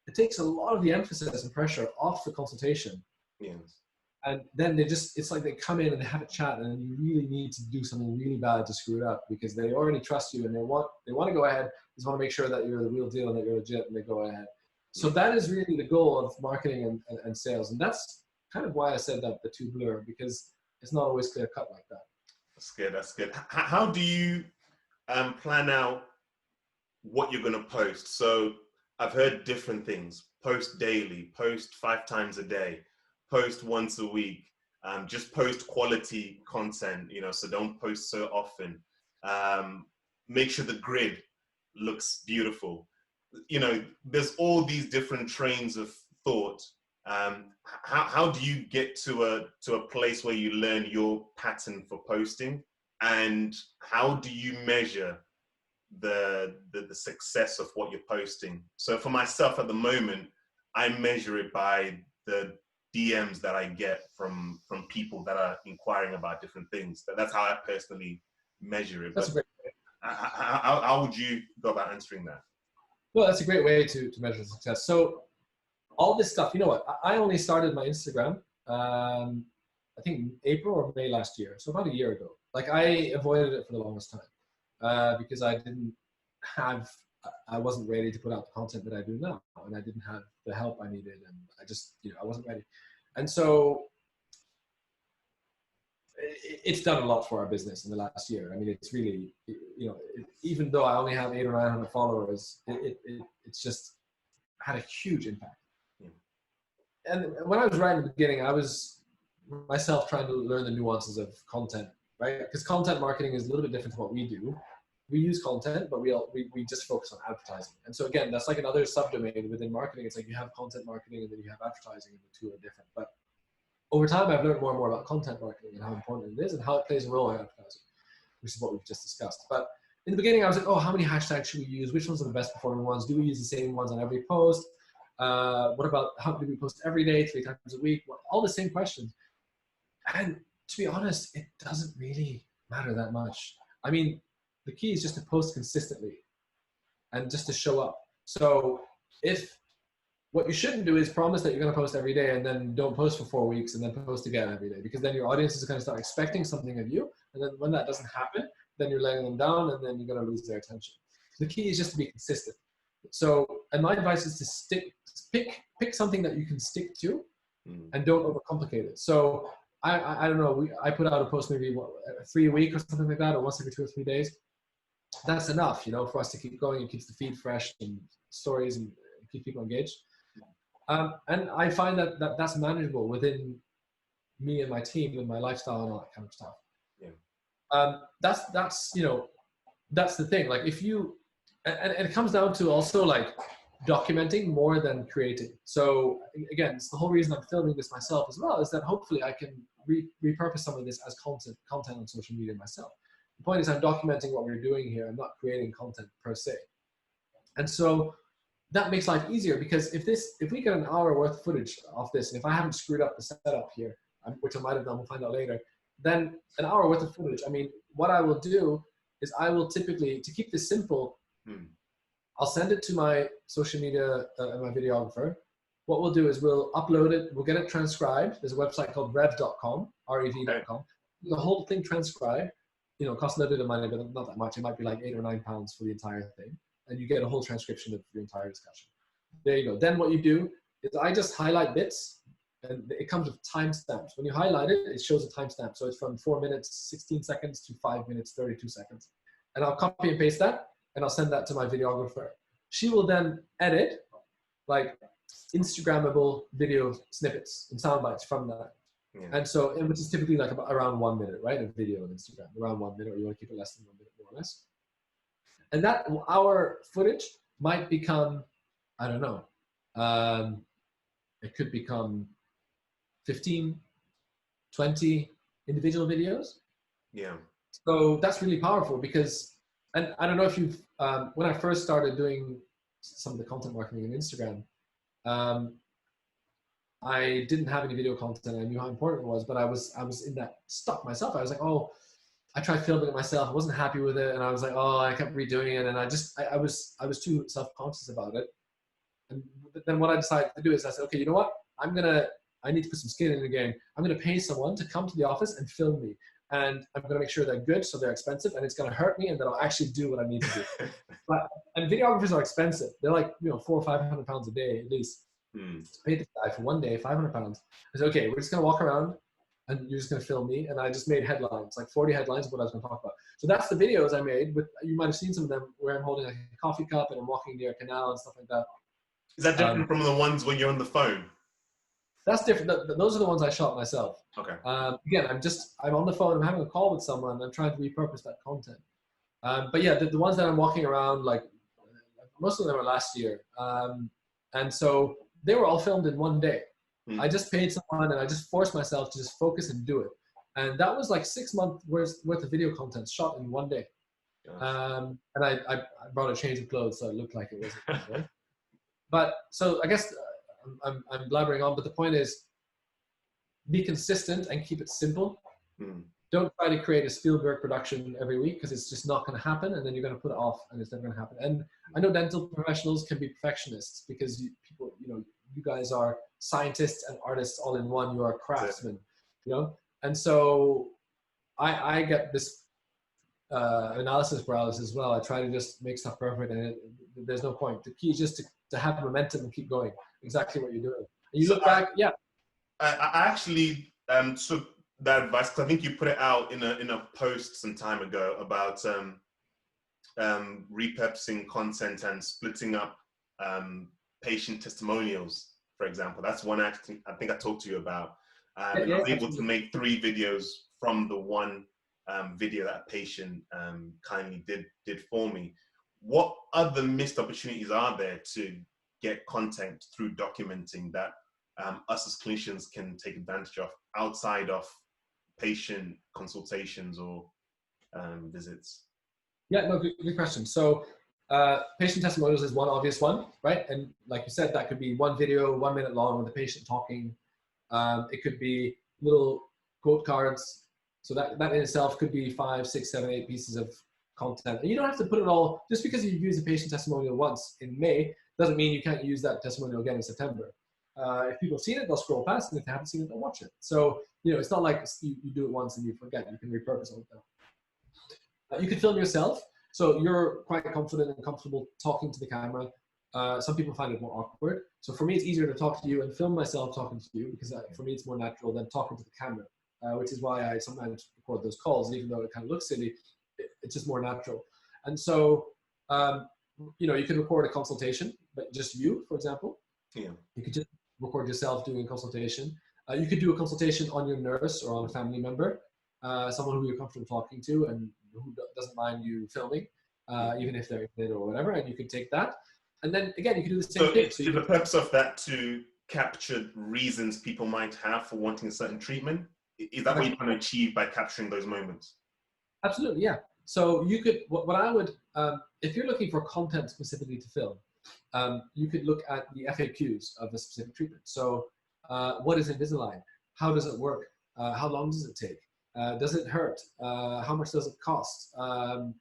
it takes a lot of the emphasis and pressure off the consultation. Yes. And then it's like they come in and they have a chat, and you really need to do something really bad to screw it up, because they already trust you and they want to go ahead. They just want to make sure that you're the real deal and that you're legit, and they go ahead. So that is really the goal of marketing and sales. And that's kind of why I said that the two blur, because it's not always clear cut like that. That's good. That's good. How do you plan out what you're going to post? So I've heard different things: post daily, post 5 times a day, post once a week, just post quality content, you know, so don't post so often. Make sure the grid looks beautiful. You know, there's all these different trains of thought. How do you get to a place where you learn your pattern for posting, and how do you measure the success of what you're posting? So for myself at the moment, I measure it by the DMs that I get from people that are inquiring about different things. That's how I personally measure it. That's a great way. How would you go about answering that? Well, that's a great way to measure success. So all this stuff, you know what, I only started my Instagram, I think April or May last year. So about a year ago. Like, I avoided it for the longest time because I wasn't ready to put out the content that I do now. And I didn't have the help I needed. And I just, I wasn't ready. And so it's done a lot for our business in the last year. I mean, it's really, even though I only have 800 or 900 followers, it's just had a huge impact. Yeah. And when I was writing in the beginning, I was myself trying to learn the nuances of content, right? Because content marketing is a little bit different to what we do. We use content, but we just focus on advertising. And so again, that's like another subdomain within marketing. It's like you have content marketing and then you have advertising, and the two are different. But over time, I've learned more and more about content marketing and how important it is and how it plays a role in advertising, which is what we've just discussed. But in the beginning, I was like, oh, how many hashtags should we use? Which ones are the best performing ones? Do we use the same ones on every post? What about, how do we post every day, 3 times a week? All the same questions. And to be honest, it doesn't really matter that much. I mean, the key is just to post consistently and just to show up. So what you shouldn't do is promise that you're going to post every day and then don't post for 4 weeks and then post again every day, because then your audience is going to start expecting something of you. And then when that doesn't happen, then you're letting them down and then you're going to lose their attention. The key is just to be consistent. So, and my advice is to pick something that you can stick to and don't overcomplicate it. So I don't know, I put out a post maybe 3 a week or something like that, or once every 2 or 3 days. That's enough, for us to keep going. It keeps the feed fresh and stories and keep people engaged. And I find that that's manageable within me and my team and my lifestyle and all that kind of stuff. Yeah. That's the thing. Like, if you, and it comes down to also like documenting more than creating. So again, it's the whole reason I'm filming this myself as well, is that hopefully I can repurpose some of this as content on social media myself. The point is I'm documenting what we're doing here. I'm not creating content per se. And so that makes life easier, because if we get an hour worth of footage of this, and if I haven't screwed up the setup here, which I might have done, we'll find out later, then an hour worth of footage, I mean, what I will do is I will typically, to keep this simple, I'll send it to my social media and my videographer. What we'll do is we'll upload it, we'll get it transcribed. There's a website called rev.com, rev.com. The whole thing transcribed, you know, it costs a little bit of money, but not that much. It might be like £8 or £9 for the entire thing. And you get a whole transcription of your entire discussion. There you go. Then what you do is I just highlight bits, and it comes with timestamps. When you highlight it, it shows a timestamp. So it's from 4 minutes, 16 seconds to 5 minutes, 32 seconds. And I'll copy and paste that, and I'll send that to my videographer. She will then edit like Instagrammable video snippets and sound bites from that. Yeah. And so, which is typically like about around 1 minute, right? A video on Instagram, around 1 minute, or you want to keep it less than 1 minute, more or less. And that our footage might become, I don't know, it could become 15, 20 individual videos. Yeah. So that's really powerful, because, and I don't know if you've, when I first started doing some of the content marketing on Instagram, I didn't have any video content. I knew how important it was, but I was in that stuck myself. I was like, oh, I tried filming it myself. I wasn't happy with it. And I was like, oh, I kept redoing it. And I was too self-conscious about it. And then what I decided to do is I said, okay, you know what? I need to put some skin in the game. I'm going to pay someone to come to the office and film me. And I'm going to make sure they're good, so they're expensive, and it's going to hurt me, and then I'll actually do what I need to do. And videographers are expensive. They're like, you know, £400 or £500 a day at least. Pay the guy for 1 day, £500. I said, okay, we're just going to walk around, and you're just going to film me. And I just made headlines, like 40 headlines of what I was going to talk about. So that's the videos I made. With, you might have seen some of them where I'm holding like a coffee cup and I'm walking near a canal and stuff like that. Is that different from the ones when you're on the phone? That's different. Those are the ones I shot myself. Okay. Again, I'm on the phone, I'm having a call with someone, I'm trying to repurpose that content. But yeah, the ones that I'm walking around, like most of them are last year. And so they were all filmed in 1 day. I just paid someone and I just forced myself to just focus and do it. And that was like 6 months worth of video content shot in 1 day. And I brought a change of clothes, so it looked like it wasn't. Right? But so I guess I'm blabbering on, but the point is, be consistent and keep it simple. Don't try to create a Spielberg production every week, because it's just not going to happen, and then you're going to put it off and it's never going to happen. And I know dental professionals can be perfectionists, because you guys are scientists and artists all in one. You are craftsmen, you know? And so I get this analysis paralysis as well. I try to just make stuff perfect, and there's no point. The key is just to have momentum and keep going. Exactly what you're doing. And you look back, yeah. I actually took that advice, because I think you put it out in a post some time ago about repurposing content and splitting up patient testimonials, for example. That's one I think I talked to you about. I was able to make 3 videos from the one video that a patient kindly did for me. What other missed opportunities are there to get content through documenting that us as clinicians can take advantage of outside of patient consultations or visits? Yeah, no, good question. So patient testimonials is one obvious one, right? And like you said, that could be one video, 1 minute long with the patient talking. It could be little quote cards. So that in itself could be 5, 6, 7, 8 pieces of content. And you don't have to put it all, just because you use a patient testimonial once in May, doesn't mean you can't use that testimonial again in September. If people have seen it, they'll scroll past, and if they haven't seen it, they'll watch it. So, it's not like you do it once and you forget. You can repurpose all of that. You can film yourself. So you're quite confident and comfortable talking to the camera. Some people find it more awkward. So for me, it's easier to talk to you and film myself talking to you, because for me, it's more natural than talking to the camera, which is why I sometimes record those calls, even though it kind of looks silly. It's just more natural. And so, you can record a consultation, but just you, for example. Yeah. You could just record yourself doing a consultation. You could do a consultation on your nurse or on a family member, someone who you're comfortable talking to and who doesn't mind you filming, even if they're in it or whatever, and you can take that. And then again, you can do the same thing. So the purpose of that to capture reasons people might have for wanting a certain treatment? Is that what you want to achieve by capturing those moments? Absolutely, yeah. So you could, what I would, if you're looking for content specifically to film, you could look at the FAQs of a specific treatment. So what is Invisalign? How does it work? How long does it take? Does it hurt? How much does it cost?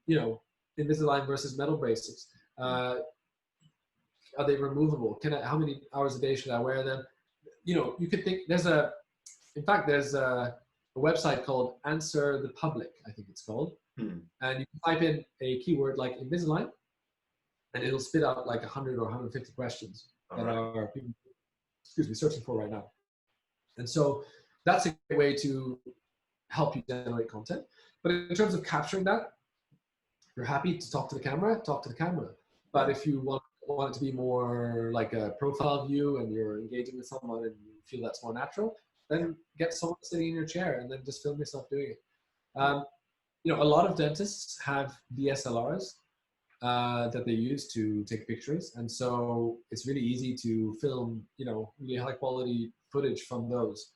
You know, Invisalign versus metal braces. Are they removable? How many hours a day should I wear them? You know, you could think in fact, there's a website called Answer the Public, I think it's called. And you can type in a keyword like Invisalign, and it'll spit out like 100 or 150 questions that are people, searching for right now. And so that's a great way to help you generate content. But in terms of capturing that, if you're happy to talk to the camera, talk to the camera. But if you want it to be more like a profile view and you're engaging with someone and you feel that's more natural, then get someone sitting in your chair and then just film yourself doing it. You know, a lot of dentists have DSLRs that they use to take pictures. And so it's really easy to film, you know, really high quality footage from those.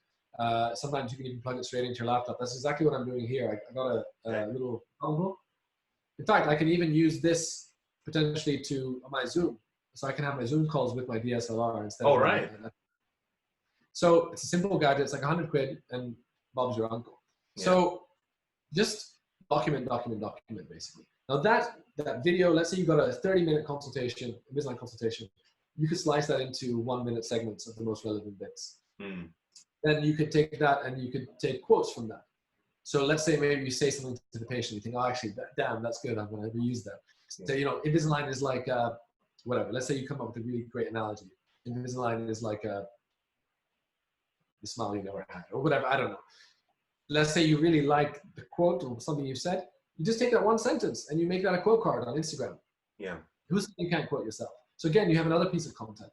Sometimes you can even plug it straight into your laptop. That's exactly what I'm doing here. I got a little dongle. In fact, I can even use this potentially to my Zoom. So I can have my Zoom calls with my DSLR instead of right. So it's a simple gadget. It's like 100 quid and Bob's your uncle. Yeah. So just document basically. Now that video, let's say you got a 30-minute consultation, Invisalign consultation, you could slice that into 1-minute segments of the most relevant bits. Then you could take that and you could take quotes from that. So let's say maybe you say something to the patient, you think, oh, actually, damn, that's good. I'm going to reuse that. So, you know, Invisalign is like, whatever. Let's say you come up with a really great analogy. Invisalign is like the smile you never had, or whatever. I don't know. Let's say you really like the quote or something you said. You just take that one sentence and you make that a quote card on Instagram. Yeah. Who said you can't quote yourself? So again, you have another piece of content.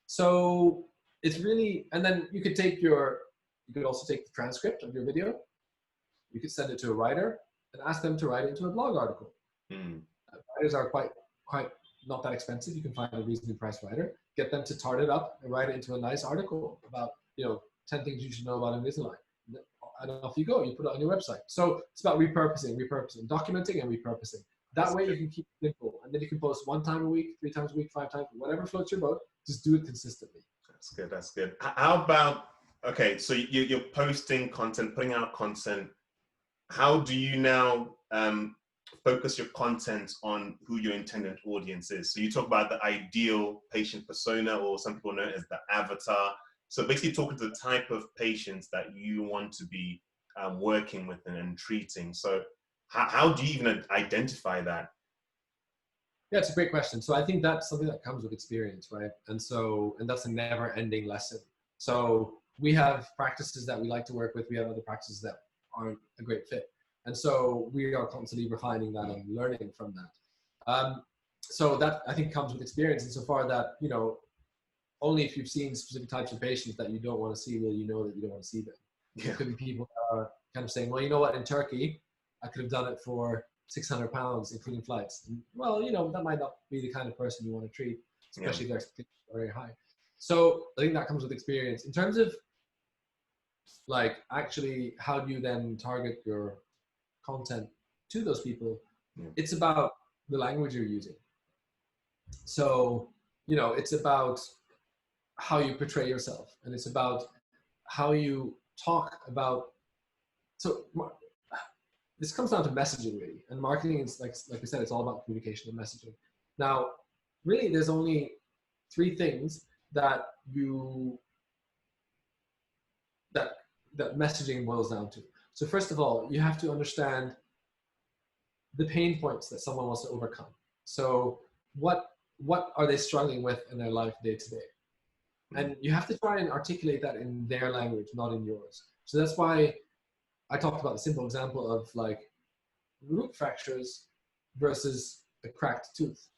So it's really, and then you could also take the transcript of your video. You could send it to a writer and ask them to write it into a blog article. Writers are quite not that expensive. You can find a reasonably priced writer, get them to tart it up and write it into a nice article about, you know, 10 things you should know about Invisalign. And off you go, you put it on your website. So it's about repurposing, documenting and repurposing. That way you can keep it simple. And then you can post 1 time a week, 3 times a week, 5 times, whatever floats your boat, just do it consistently. That's good. How about, okay, so you're posting content, putting out content. How do you now focus your content on who your intended audience is? So you talk about the ideal patient persona, or some people know it as the avatar. So basically talking to the type of patients that you want to be working with and treating. So how do you even identify that? Yeah, it's a great question. So I think that's something that comes with experience, right? And that's a never ending lesson. So we have practices that we like to work with. We have other practices that aren't a great fit. And so we are constantly refining that and learning from that. So that I think comes with experience insofar that, you know, only if you've seen specific types of patients that you don't want to see will you know that you don't want to see them. Yeah. There could be people that are kind of saying, well, you know what, in Turkey, I could have done it for 600 pounds, including flights. And, well, you know, that might not be the kind of person you want to treat, especially if their expectations are very high. So I think that comes with experience. In terms of like, actually, how do you then target your content to those people? It's about the language you're using. So, you know, it's about how you portray yourself, and it's about how you talk about. So this comes down to messaging, really, and marketing is like we said, it's all about communication and messaging. Now, really, there's only 3 things that that messaging boils down to. So first of all, you have to understand the pain points that someone wants to overcome. So what are they struggling with in their life day to day? And you have to try and articulate that in their language, not in yours. So that's why I talked about the simple example of like root fractures versus a cracked tooth.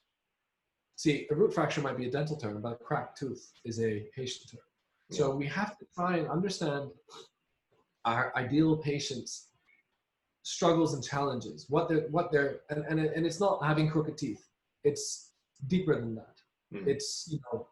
See, a root fracture might be a dental term, but a cracked tooth is a patient term. So we have to try and understand our ideal patients' struggles and challenges, what they're and it's not having crooked teeth. It's deeper than that. It's, you know,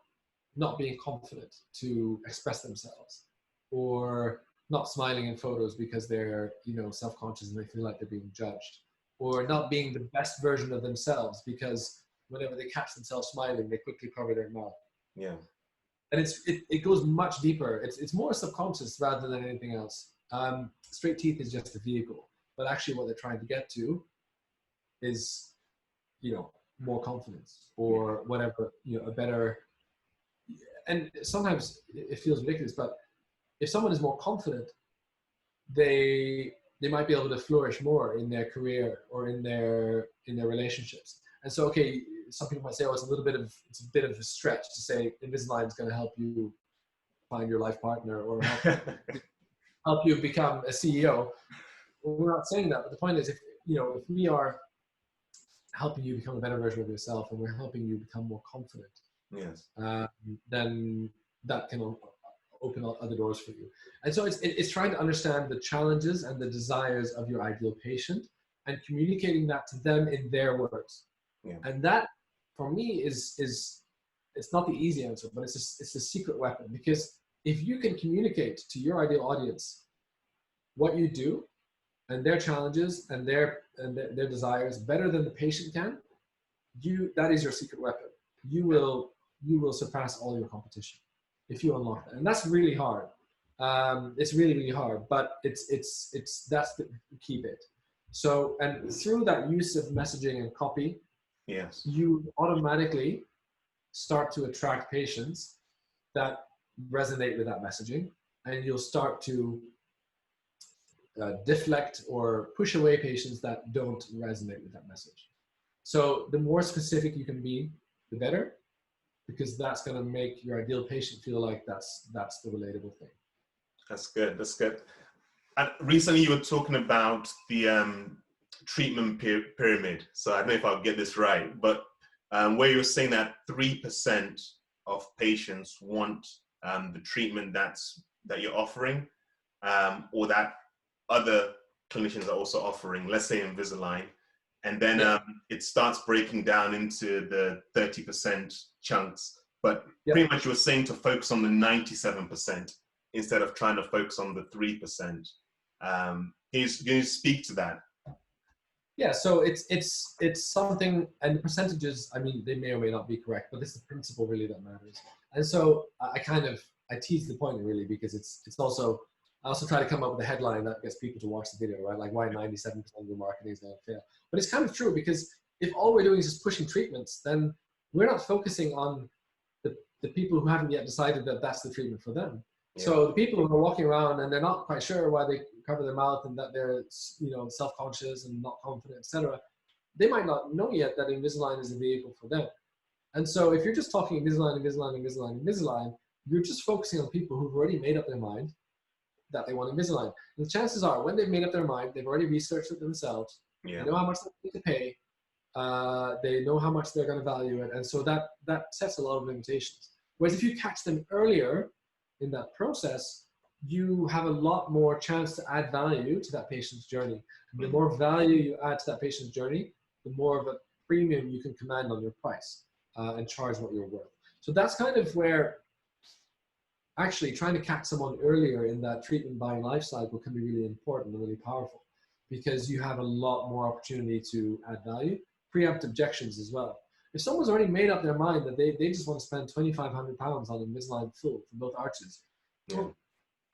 not being confident to express themselves, or not smiling in photos because they're, you know, self-conscious and they feel like they're being judged. or not being the best version of themselves, because whenever they catch themselves smiling, they quickly cover their mouth. Yeah. And it goes much deeper. It's more subconscious rather than anything else. Straight teeth is just a vehicle, but actually what they're trying to get to is, more confidence or whatever, a better. And sometimes it feels ridiculous, but if someone is more confident, they might be able to flourish more in their career or in their relationships. And so, okay, some people might say, oh, it's a bit of a stretch to say Invisalign is going to help you find your life partner or help you become a CEO. Well, we're not saying that, but the point is, if we are helping you become a better version of yourself and we're helping you become more confident, yes, then that can open up other doors for you. And so it's trying to understand the challenges and the desires of your ideal patient and communicating that to them in their words. Yeah. And that, for me, is it's not the easy answer, but it's a secret weapon, because if you can communicate to your ideal audience what you do and their challenges and their desires better than the patient can, that is your secret weapon. You will surpass all your competition if you unlock that, and that's really hard. It's really, really hard, but that's the key bit. So, and through that use of messaging and copy, yes, you automatically start to attract patients that resonate with that messaging, and you'll start to deflect or push away patients that don't resonate with that message. So the more specific you can be, the better, because that's going to make your ideal patient feel like that's the relatable thing. That's good. That's good. And recently you were talking about the treatment pyramid. So I don't know if I'll get this right, but where you're saying that 3% of patients want the treatment that you're offering, or that other clinicians are also offering, let's say Invisalign, and then it starts breaking down into the 30% chunks. But pretty much you're saying to focus on the 97% instead of trying to focus on the 3%. Can you speak to that? Yeah, so it's something, and the percentages, I mean, they may or may not be correct, but it's the principle really that matters. And so I tease the point really, because it's also, I also try to come up with a headline that gets people to watch the video, right? Like why 97% of your marketing is going to fail. But it's kind of true, because if all we're doing is just pushing treatments, then we're not focusing on the people who haven't yet decided that that's the treatment for them. Yeah. So the people who are walking around and they're not quite sure why they cover their mouth and that they're, self-conscious and not confident, etc., they might not know yet that Invisalign is a vehicle for them. And so if you're just talking Invisalign, you're just focusing on people who've already made up their mind that they want Invisalign. And the chances are, when they've made up their mind, they've already researched it themselves. Yeah. They know how much they need to pay. They know how much they're going to value it. And so that sets a lot of limitations. Whereas if you catch them earlier in that process, you have a lot more chance to add value to that patient's journey. And the more value you add to that patient's journey, the more of a premium you can command on your price and charge what you're worth. So that's kind of where actually trying to catch someone earlier in that treatment buying life cycle can be really important and really powerful, because you have a lot more opportunity to add value. Preempt objections as well. If someone's already made up their mind that they just want to spend £2,500 on Invisalign full for both arches, well,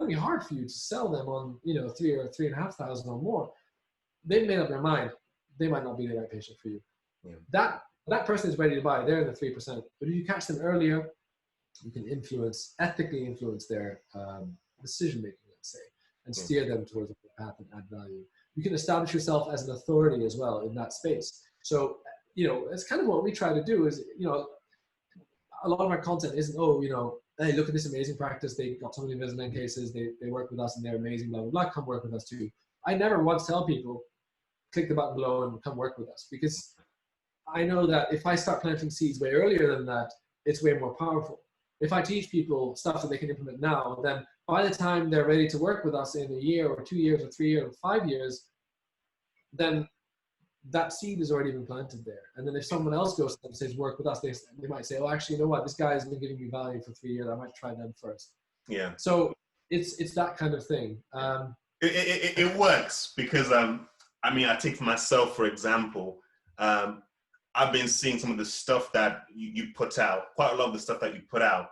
it'll be hard for you to sell them on, $3,000 or $3,500 or more. They've made up their mind. They might not be the right patient for you. Yeah. That person is ready to buy. They're in the 3%. But if you catch them earlier, you can ethically influence their decision making, let's say, and steer them towards a path and add value. You can establish yourself as an authority as well in that space. So, it's kind of what we try to do is, a lot of our content isn't, hey, look at this amazing practice. They got so many Invisalign cases. They work with us and they're amazing, blah, blah, blah. Come work with us too. I never once tell people, click the button below and come work with us, because I know that if I start planting seeds way earlier than that, it's way more powerful. If I teach people stuff that they can implement now, then by the time they're ready to work with us in a year or 2 years or 3 years or 5 years, then that seed has already been planted there. And then if someone else goes and says, work with us, they might say, oh, actually, you know what? This guy has been giving me value for 3 years. I might try them first. Yeah. So it's that kind of thing. It works because I mean, I take for myself, for example, I've been seeing some of the stuff that you put out, quite a lot of the stuff that you put out.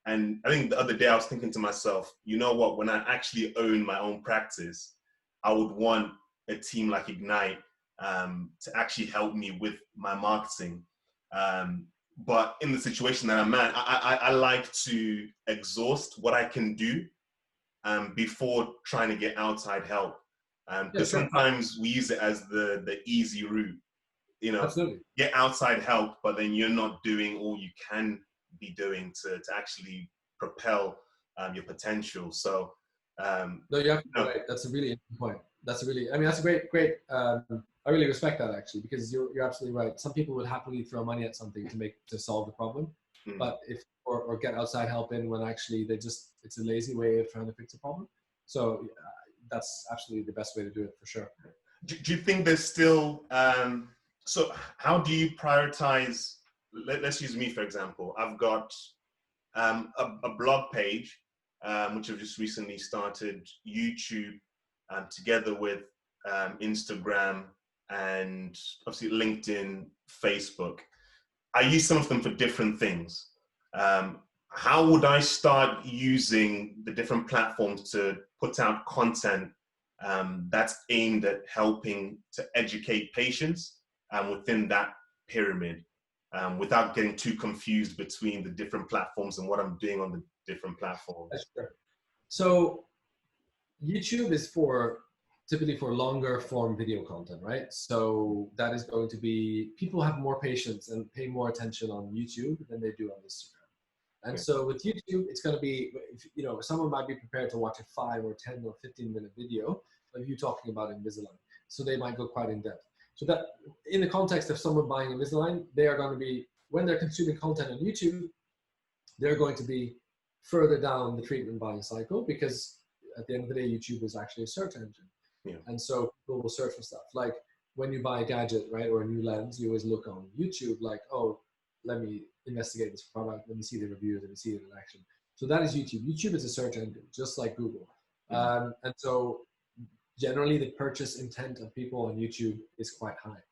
And I think the other day I was thinking to myself, you know what, when I actually own my own practice, I would want a team like Ignite to actually help me with my marketing. But in the situation that I'm at, I like to exhaust what I can do before trying to get outside help. Because sometimes we use it as the easy route, you know, Absolutely. get outside help, but then you're not doing all you can be doing to actually propel your potential. So, No, you're absolutely right. That's a really interesting point. That's a really, I mean, that's a great. I really respect that actually, because you're absolutely right. Some people would happily throw money at something to solve the problem, but if or get outside help in when actually it's a lazy way of trying to fix a problem. So that's absolutely the best way to do it for sure. Do you think there's still so how do you prioritize? Let's use me for example. I've got a blog page which I've just recently started, YouTube together with Instagram and obviously LinkedIn, Facebook. I use some of them for different things. How would I start using the different platforms to put out content that's aimed at helping to educate patients within that pyramid without getting too confused between the different platforms and what I'm doing on the different platforms? Sure. So YouTube is typically for longer form video content, right? So that is going to be, people have more patience and pay more attention on YouTube than they do on Instagram. And so with YouTube, it's going to be, someone might be prepared to watch a 5 or 10 or 15-minute video of you talking about Invisalign. So they might go quite in depth. So that in the context of someone buying Invisalign, they are going to be, when they're consuming content on YouTube, they're going to be further down the treatment buying cycle, because at the end of the day, YouTube is actually a search engine. Yeah. And so people will search for stuff. Like when you buy a gadget, right, or a new lens, you always look on YouTube like, oh, let me investigate this product, let me see the reviews, let me see it in action. So that is YouTube. YouTube is a search engine, just like Google. And so generally the purchase intent of people on YouTube is quite high.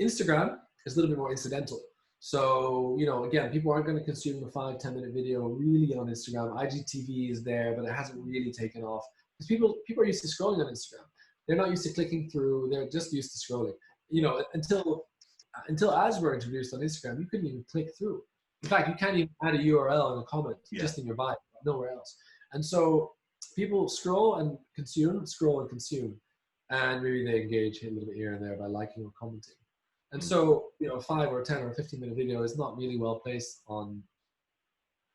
Instagram is a little bit more incidental. So, again, people aren't going to consume a 5-10 minute video really on Instagram. IGTV is there, but it hasn't really taken off. Because people are used to scrolling on Instagram. They're not used to clicking through. They're just used to scrolling. Until ads were introduced on Instagram, you couldn't even click through. In fact, you can't even add a URL in a comment, just in your bio, nowhere else. And so people scroll and consume, and maybe they engage a little bit here and there by liking or commenting. And so, 5 or 10 or 15-minute video is not really well placed on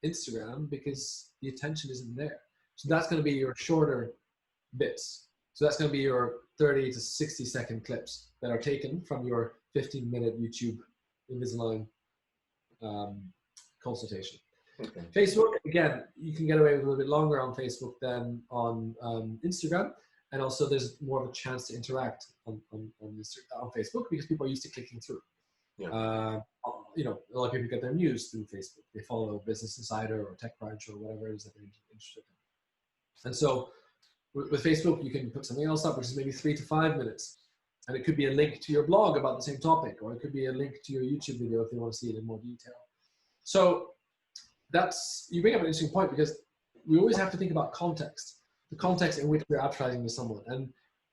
Instagram because the attention isn't there. So that's going to be your shorter bits. So that's going to be your 30 to 60 second clips that are taken from your 15-minute YouTube Invisalign consultation. Okay. Facebook, again, you can get away with a little bit longer on Facebook than on Instagram. And also there's more of a chance to interact on Facebook because people are used to clicking through. Yeah. A lot of people get their news through Facebook. They follow Business Insider or TechCrunch or whatever it is that they're interested in. And so with Facebook, you can put something else up, which is maybe 3 to 5 minutes. And it could be a link to your blog about the same topic, or it could be a link to your YouTube video if you want to see it in more detail. So you bring up an interesting point, because we always have to think about context. The context in which we're advertising to someone,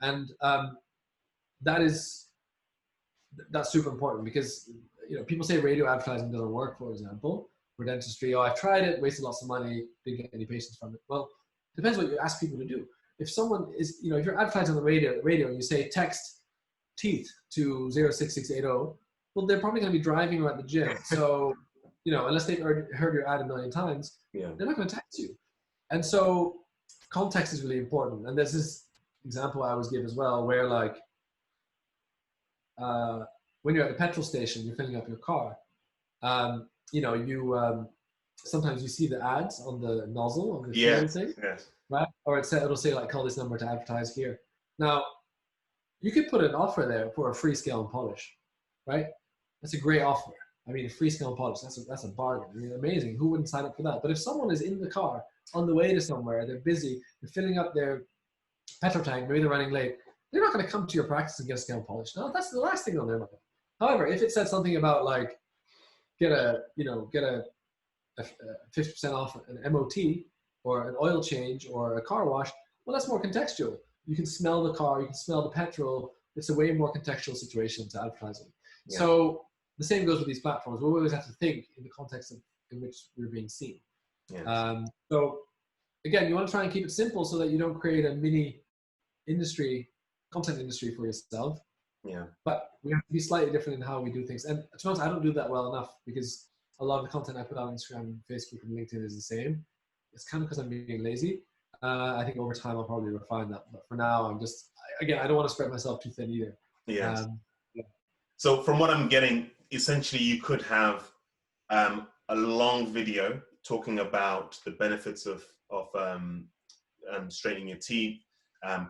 and that's super important, because people say radio advertising doesn't work, for example, for dentistry. Oh, I've tried it, wasted lots of money, didn't get any patients from it. Well, it depends what you ask people to do. If someone is, if you're advertising on the radio and you say text teeth to 06680, well, they're probably going to be driving or at the gym. So unless they've heard your ad a million times, they're not going to text you. And so context is really important. And there's this example I always give as well, where like when you're at the petrol station, you're filling up your car, sometimes you see the ads on the nozzle of the fuel thing, right? Or it'll say like, call this number to advertise here. Now, you could put an offer there for a free scale and polish, right? That's a great offer. I mean, a free scale and polish, that's a bargain. I mean, amazing. Who wouldn't sign up for that? But if someone is in the car on the way to somewhere, they're busy, they're filling up their petrol tank, maybe they're running late, they're not going to come to your practice and get a scale polished. No, that's the last thing on their mind. However, if it said something about like get a 50% off an MOT or an oil change or a car wash, well, that's more contextual. You can smell the car, you can smell the petrol. It's a way more contextual situation to advertising. Yeah. So the same goes with these platforms. We always have to think in the context in which we're being seen. Yes. So again, you want to try and keep it simple so that you don't create a mini content industry for yourself. Yeah. But we have to be slightly different in how we do things. And to be honest, I don't do that well enough because a lot of the content I put out on Instagram, Facebook, and LinkedIn is the same. It's kind of because I'm being lazy. I think over time I'll probably refine that. But for now, I'm just, again, I don't want to spread myself too thin either. Yes. Yeah. So from what I'm getting, essentially you could have a long video talking about the benefits of straightening your teeth,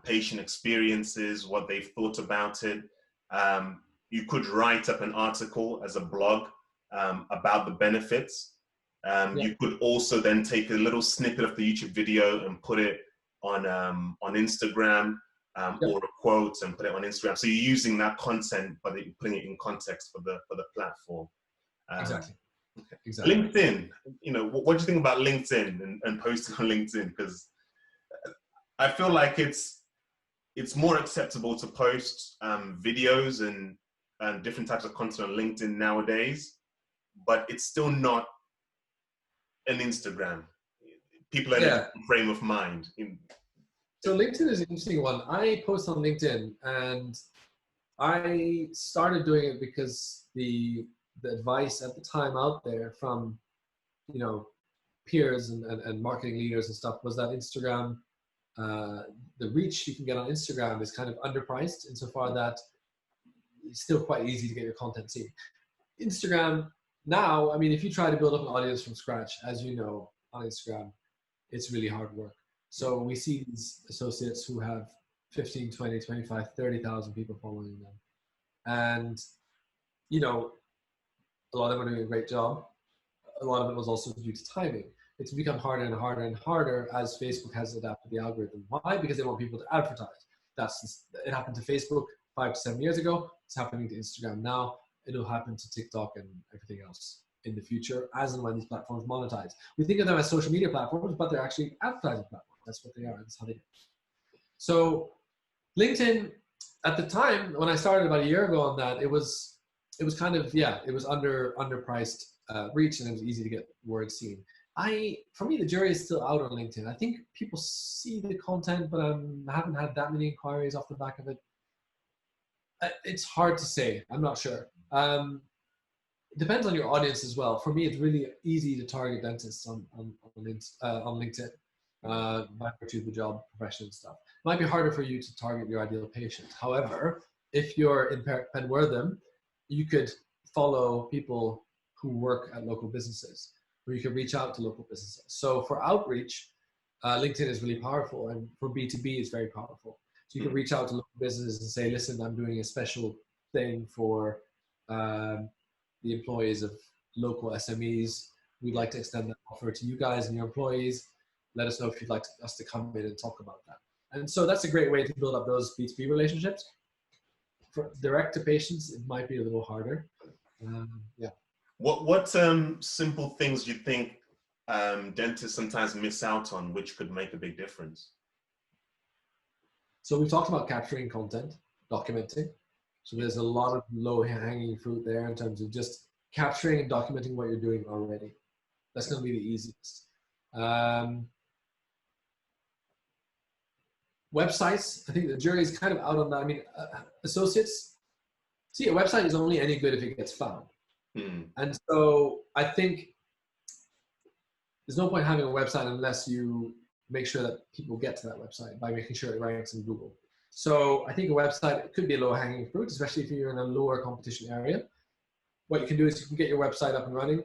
patient experiences, what they've thought about it. You could write up an article as a blog about the benefits. You could also then take a little snippet of the YouTube video and put it on Instagram or a quote and put it on Instagram. So you're using that content, but you're putting it in context for the platform. Exactly. Okay. Exactly. LinkedIn, what do you think about LinkedIn and posting on LinkedIn? Because I feel like it's more acceptable to post videos and different types of content on LinkedIn nowadays, but it's still not an Instagram. People are in a different frame of mind. So LinkedIn is an interesting one. I post on LinkedIn, and I started doing it because the advice at the time out there from peers and marketing leaders and stuff was that Instagram, the reach you can get on Instagram is kind of underpriced insofar that it's still quite easy to get your content seen. Instagram now, I mean, if you try to build up an audience from scratch, as you know, on Instagram, it's really hard work. So we see these associates who have 15, 20, 25, 30,000 people following them. And, a lot of them are doing a great job. A lot of it was also due to timing. It's become harder and harder and harder as Facebook has adapted the algorithm. Why? Because they want people to advertise. It happened to Facebook 5 to 7 years ago. It's happening to Instagram now. It'll happen to TikTok and everything else in the future as and when these platforms monetize. We think of them as social media platforms, but they're actually advertising platforms. That's what they are. That's how they do. So LinkedIn, at the time when I started about a year ago on that, it was kind of, it was underpriced reach, and it was easy to get words seen. For me, the jury is still out on LinkedIn. I think people see the content, but I haven't had that many inquiries off the back of it. It's hard to say. I'm not sure. It depends on your audience as well. For me, it's really easy to target dentists on LinkedIn by virtue of the job, profession, and stuff. It might be harder for you to target your ideal patient. However, if you're in Penwortham, you could follow people who work at local businesses, or you can reach out to local businesses. So for outreach, LinkedIn is really powerful, and for B2B, it's very powerful. So you can reach out to local businesses and say, listen, I'm doing a special thing for the employees of local SMEs. We'd like to extend that offer to you guys and your employees. Let us know if you'd like us to come in and talk about that. And so that's a great way to build up those B2B relationships. For direct to patients, it might be a little harder. What simple things do you think dentists sometimes miss out on, which could make a big difference? So we've talked about capturing content, documenting. So there's a lot of low-hanging fruit there in terms of just capturing and documenting what you're doing already. That's going to be the easiest. Websites, I think the jury is kind of out on that. I mean, associates, a website is only any good if it gets found. And so I think there's no point having a website unless you make sure that people get to that website by making sure it ranks in Google. So I think a website could be a low-hanging fruit, especially if you're in a lower competition area. What you can do is you can get your website up and running.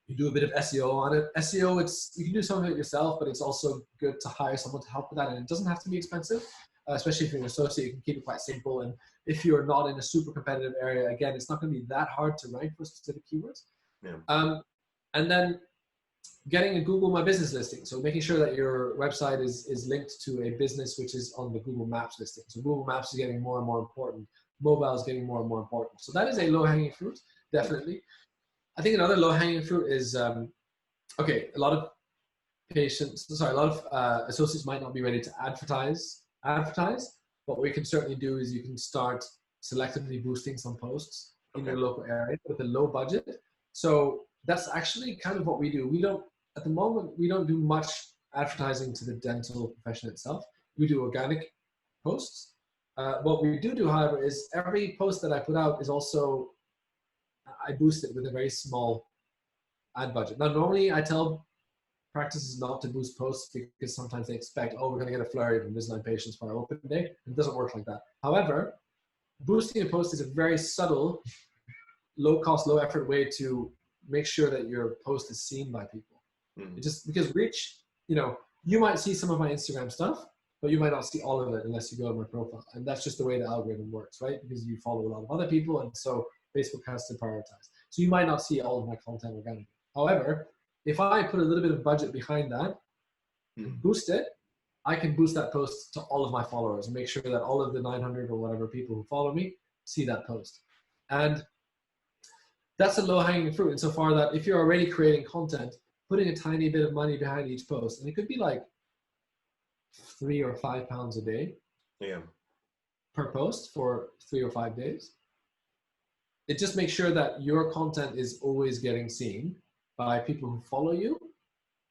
You do a bit of SEO on it. SEO, you can do some of it yourself, but it's also good to hire someone to help with that. And it doesn't have to be expensive, especially if you're an associate. You can keep it quite simple. And if you're not in a super competitive area, again, it's not going to be that hard to rank for specific keywords. Yeah. And then getting a Google My Business listing. So making sure that your website is linked to a business which is on the Google Maps listing. So Google Maps is getting more and more important. Mobile is getting more and more important. So that is a low-hanging fruit, definitely. I think another low-hanging fruit is, okay, a lot of associates might not be ready to advertise, but what you can certainly do is you can start selectively boosting some posts in your local area with a low budget. So that's actually kind of what we do. At the moment, we don't do much advertising to the dental profession itself. We do organic posts. What we do, however, is every post that I put out is also, I boost it with a very small ad budget. Now, normally I tell practices not to boost posts because sometimes they expect, oh, we're going to get a flurry of Invisalign patients for our open day. It doesn't work like that. However, boosting a post is a very subtle, low cost, low effort way to make sure that your post is seen by people. Just because reach, you might see some of my Instagram stuff, but you might not see all of it unless you go to my profile. And that's just the way the algorithm works, right? Because you follow a lot of other people, and so Facebook has to prioritize. So you might not see all of my content organically. However, if I put a little bit of budget behind that, boost it, I can boost that post to all of my followers and make sure that all of the 900 or whatever people who follow me see that post. And that's a low-hanging fruit insofar that if you're already creating content, putting a tiny bit of money behind each post, and it could be like £3 or £5 a day per post for 3 or 5 days. It just makes sure that your content is always getting seen by people who follow you,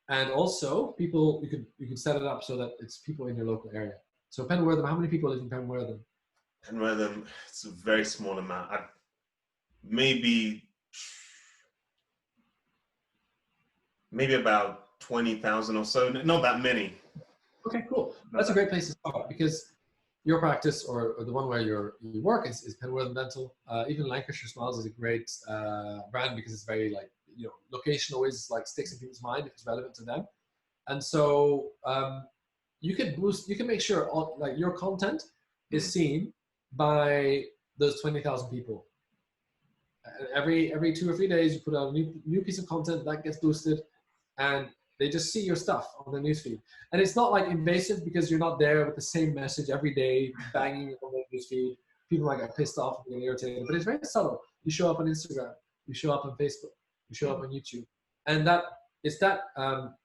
and also people, you could set it up so that it's people in your local area. So Penwortham, how many people live in Penwortham? Penwortham, it's a very small amount. Maybe about 20,000 or so. Not that many. Okay, cool. That's a great place to start because your practice or the one where you work is Penwortham Dental. Even Lancashire Smiles is a great brand because it's very location always sticks in people's mind if it's relevant to them. And so you can make sure your content is seen by those 20,000 people. Every 2 or 3 days, you put out a new piece of content that gets boosted, and they just see your stuff on the newsfeed. And it's not invasive because you're not there with the same message every day banging on the newsfeed. People might get pissed off and get irritated, but it's very subtle. You show up on Instagram, you show up on Facebook, you show up on YouTube, and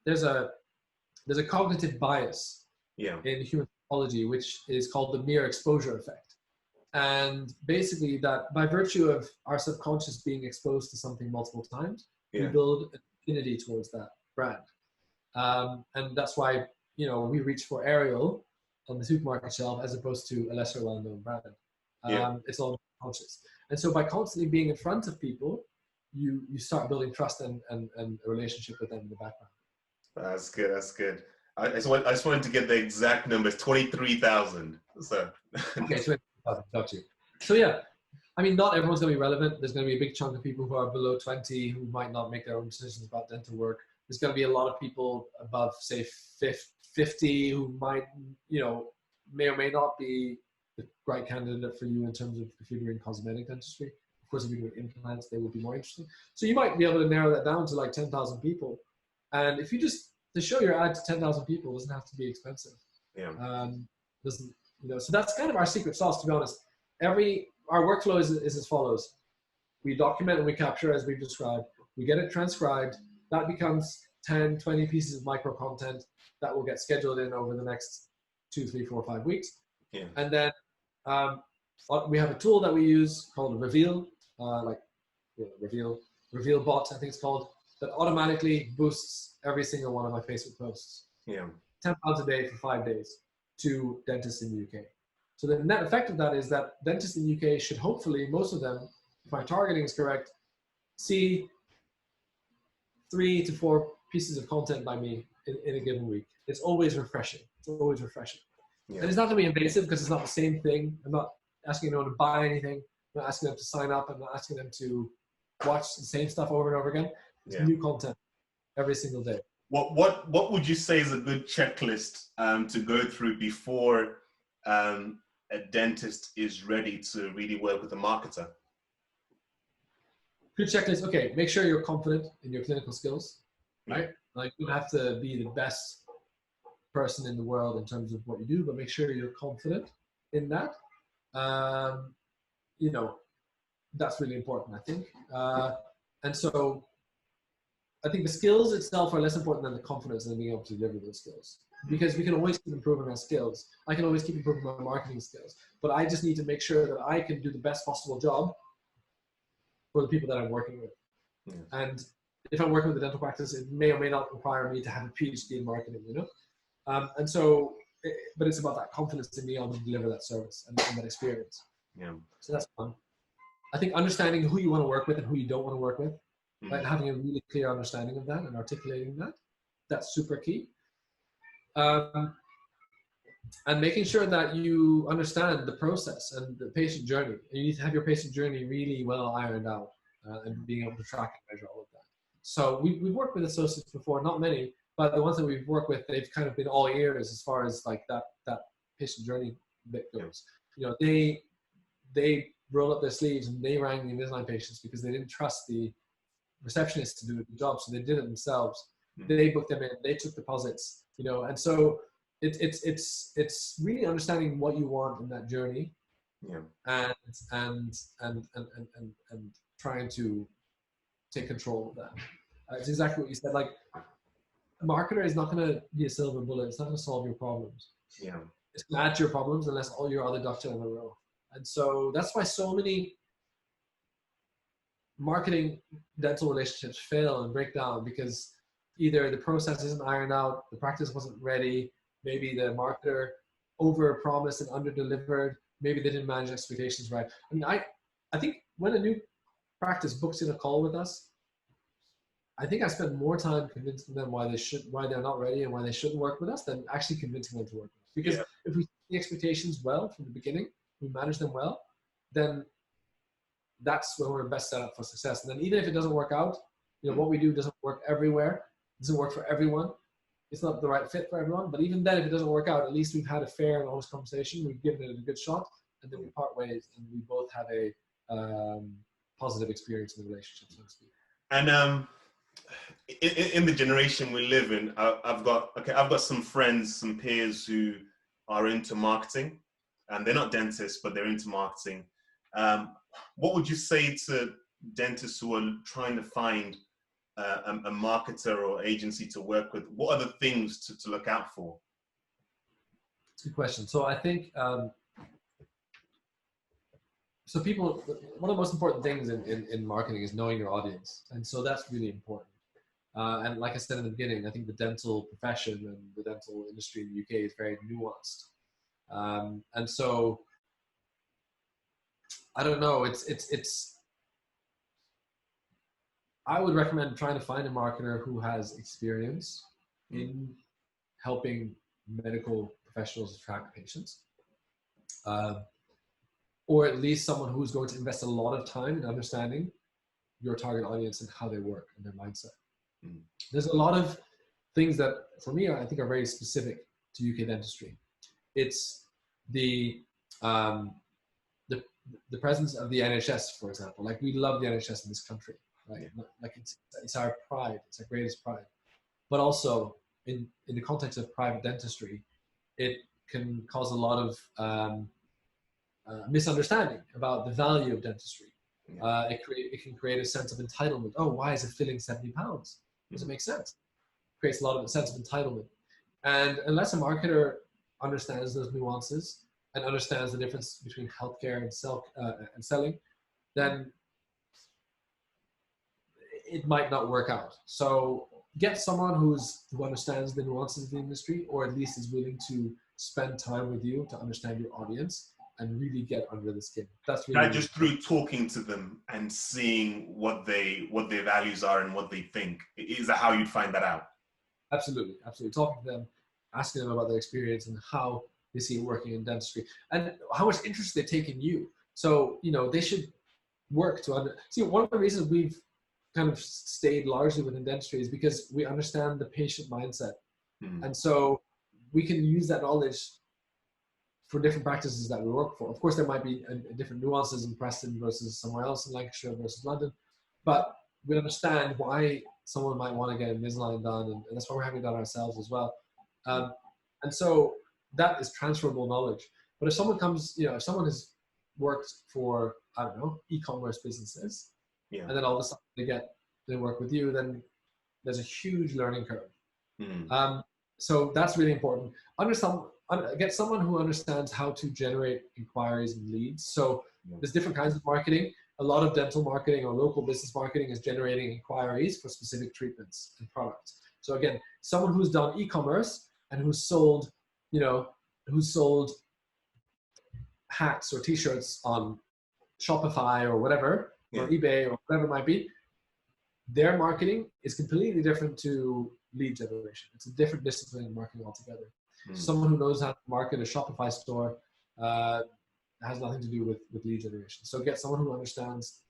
there's a cognitive bias in human psychology, which is called the mere exposure effect. And basically that by virtue of our subconscious being exposed to something multiple times, we build an affinity towards that brand. And that's why, we reach for Ariel on the supermarket shelf as opposed to a lesser well-known brand. It's all conscious. And so by constantly being in front of people, you start building trust and a relationship with them in the background. That's good. That's good. I just wanted to get the exact numbers, 23,000. So. Okay, 20,000, got you. So yeah, I mean, not everyone's going to be relevant. There's going to be a big chunk of people who are below 20 who might not make their own decisions about dental work. There's going to be a lot of people above, say, 50 who might, may or may not be the right candidate for you in terms of if you're doing cosmetic dentistry. Of course, if you're doing implants, they would be more interesting. So you might be able to narrow that down to 10,000 people. And if you to show your ad to 10,000 people doesn't have to be expensive. So that's kind of our secret sauce, to be honest. Our workflow is as follows. We document and we capture as we've described. We get it transcribed. That becomes 10, 20 pieces of micro content that will get scheduled in over the next 2, 3, 4, 5 weeks. And then we have a tool that we use called Reveal, Reveal Bot, I think it's called, that automatically boosts every single one of my Facebook posts. £10 a day for 5 days to dentists in the UK. So the net effect of that is that dentists in the UK should hopefully, most of them, if my targeting is correct, see 3 to 4 pieces of content by me in a given week. It's always refreshing. And it's not going to be invasive because it's not the same thing. I'm not asking anyone to buy anything. I'm not asking them to sign up. I'm not asking them to watch the same stuff over and over again. It's new content every single day. What would you say is a good checklist to go through before a dentist is ready to really work with a marketer? Good checklist. Okay, make sure you're confident in your clinical skills, right? Like, you don't have to be the best person in the world in terms of what you do, but make sure you're confident in that. You know, that's really important, I think. And so I think the skills itself are less important than the confidence in being able to deliver those skills, because we can always keep improving our skills. I can always keep improving my marketing skills, but I just need to make sure that I can do the best possible job for the people that I'm working with. Yeah. And if I'm working with a dental practice, it may or may not require me to have a PhD in marketing, you know? And so, but it's about that confidence in being able to deliver that service and that experience. Yeah. So that's fun. I think understanding who you want to work with and who you don't want to work with, right? Having a really clear understanding of that and articulating that, that's super key. And making sure that you understand the process and the patient journey. You need to have your patient journey really well ironed out, and being able to track and measure all of that. So we've worked with associates before, not many, but the ones that we've worked with, they've kind of been all ears as far as like that patient journey bit goes. You know, they rolled up their sleeves and they rang the Invisalign patients because they didn't trust the receptionist to do a good job, so they did it themselves. They booked them in, they took deposits, you know, and so it's really understanding what you want in that journey, and trying to take control of that. It's exactly what you said. Like, a marketer is not going to be a silver bullet. It's not going to solve your problems. Yeah, it's going to add to your problems unless all your other ducks are in a row. And so that's why so many marketing dental relationships fail and break down, because either the process isn't ironed out, the practice wasn't ready, maybe the marketer over-promised and under-delivered, maybe they didn't manage expectations right. I mean, I think when a new practice books in a call with us, I think I spend more time convincing them why they're not ready and why they shouldn't work with us than actually convincing them to work with us. Because if we set the expectations well from the beginning, we manage them well, then that's when we're best set up for success. And then even if it doesn't work out, you know, what we do doesn't work everywhere, doesn't work for everyone. It's not the right fit for everyone. But even then, if it doesn't work out, at least we've had a fair and honest conversation. We've given it a good shot, and then we part ways, and we both have a positive experience in the relationship, so to speak. And in the generation we live in, I've got some friends, some peers who are into marketing, and they're not dentists, but they're into marketing. What would you say to dentists who are trying to find a marketer or agency to work with? What are the things to look out for? It's a good question. So I think, so people, one of the most important things in marketing is knowing your audience. And so that's really important. And like I said in the beginning, I think the dental profession and the dental industry in the UK is very nuanced. And so, I don't know, I would recommend trying to find a marketer who has experience in helping medical professionals attract patients. Or at least someone who's going to invest a lot of time in understanding your target audience and how they work and their mindset. There's a lot of things that, for me, I think are very specific to UK dentistry. It's the presence of the NHS, for example. Like, we love the NHS in this country, right? Like, it's our pride, it's our greatest pride. But also, in the context of private dentistry, it can cause a lot of misunderstanding about the value of dentistry. It can create a sense of entitlement. Oh, why is a filling £70? Does it make sense? It creates a lot of a sense of entitlement. And unless a marketer understands those nuances and understands the difference between healthcare and selling, then it might not work out. So get someone who understands the nuances of the industry, or at least is willing to spend time with you to understand your audience and really get under the skin. That's really just through talking to them and seeing what their values are and what they think. Is that how you'd find that out? Absolutely, absolutely. Talking to them, asking them about their experience and how they see it working in dentistry, and how much interest they take in you. So, you know, they should work to see. One of the reasons we've kind of stayed largely within dentistry is because we understand the patient mindset, and so we can use that knowledge for different practices that we work for. Of course, there might be different nuances in Preston versus somewhere else, in Lancashire versus London, but we understand why someone might want to get Invisalign done, and that's why we're having it done ourselves as well. And so that is transferable knowledge. But if someone comes, if someone has worked for, I don't know, e-commerce businesses, Yeah. and then all of a sudden they work with you, then there's a huge learning curve. So that's really important. Get someone who understands how to generate inquiries and leads. So there's different kinds of marketing. A lot of dental marketing or local business marketing is generating inquiries for specific treatments and products. So again, someone who's done e-commerce and who's sold hats or t-shirts on Shopify or whatever, or eBay or whatever it might be, their marketing is completely different to lead generation. It's a different discipline in marketing altogether. Someone who knows how to market a Shopify store has nothing to do with lead generation. So get someone who understands,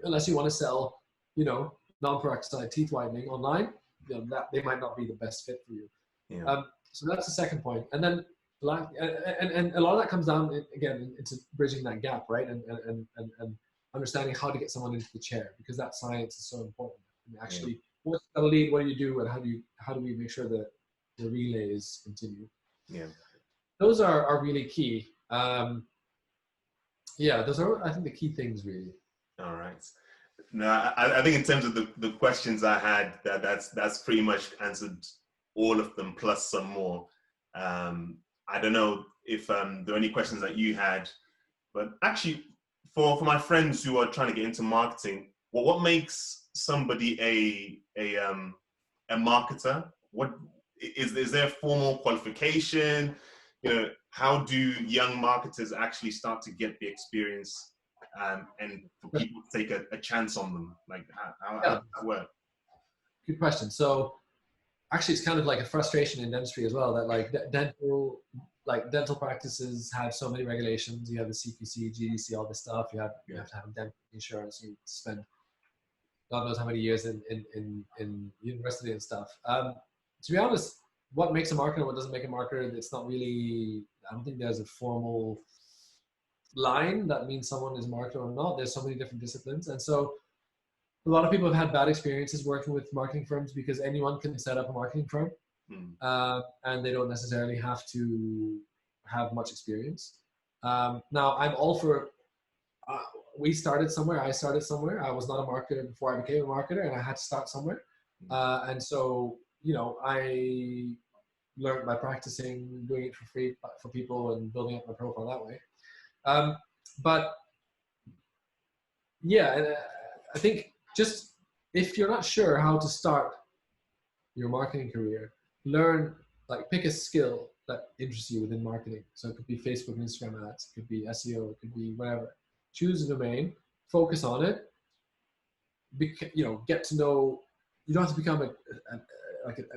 unless you want to sell, non-peroxide teeth whitening online, that they might not be the best fit for you. So that's the second point. And then and a lot of that comes down again into bridging that gap, right? And understanding how to get someone into the chair, because that science is so important. And actually, what's the lead? What do you do? And how do we make sure that the relays continue? Those are really key. Those are, I think, the key things really. All right. No, I think in terms of the questions I had, that's pretty much answered all of them plus some more. I don't know if there are any questions that you had, but actually, for my friends who are trying to get into marketing, what makes somebody a marketer? What is there a formal qualification? How do young marketers actually start to get the experience, and for people to take a chance on them? Like how does that work? Good question. So actually, it's kind of like a frustration in dentistry as well, that like dental practices have so many regulations. You have the CPC, GDC, all this stuff. You have to have dental insurance. You spend God knows how many years in university and stuff. To be honest, what makes a marketer, what doesn't make a marketer, it's not really, I don't think there's a formal line that means someone is a marketer or not. There's so many different disciplines. And so a lot of people have had bad experiences working with marketing firms because anyone can set up a marketing firm, and they don't necessarily have to have much experience. Now, I'm all for, we started somewhere, I started somewhere. I was not a marketer before I became a marketer, and I had to start somewhere. And so, I learned by practicing, doing it for free for people and building up my profile that way. But I think just if you're not sure how to start your marketing career, pick a skill that interests you within marketing. So it could be Facebook and Instagram ads, it could be SEO, it could be whatever. Choose a domain, focus on it. Get to know. You don't have to become an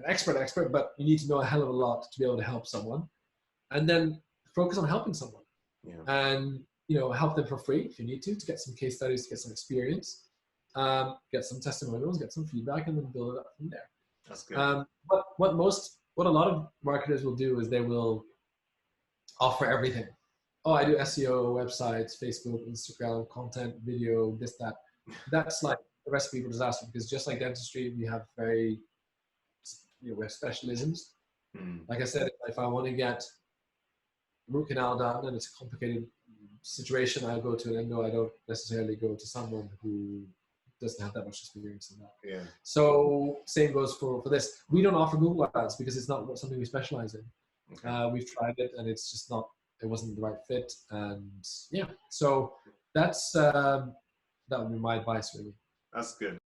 expert, but you need to know a hell of a lot to be able to help someone, and then focus on helping someone, and help them for free if you need to get some case studies, to get some experience, get some testimonials, get some feedback, and then build it up from there. That's good. What a lot of marketers will do is they will offer everything. Oh, I do SEO, websites, Facebook, Instagram, content, video, this, that. That's like a recipe for disaster, because just like dentistry, we have we have specialisms. Like I said, if I want to get root canal done and it's a complicated situation, I'll go to an endo. I don't necessarily go to someone who doesn't have that much experience in that. So same goes for this. We don't offer Google Ads because it's not something we specialize in. We've tried it and it's just it wasn't the right fit. And so that's that would be my advice really. That's good.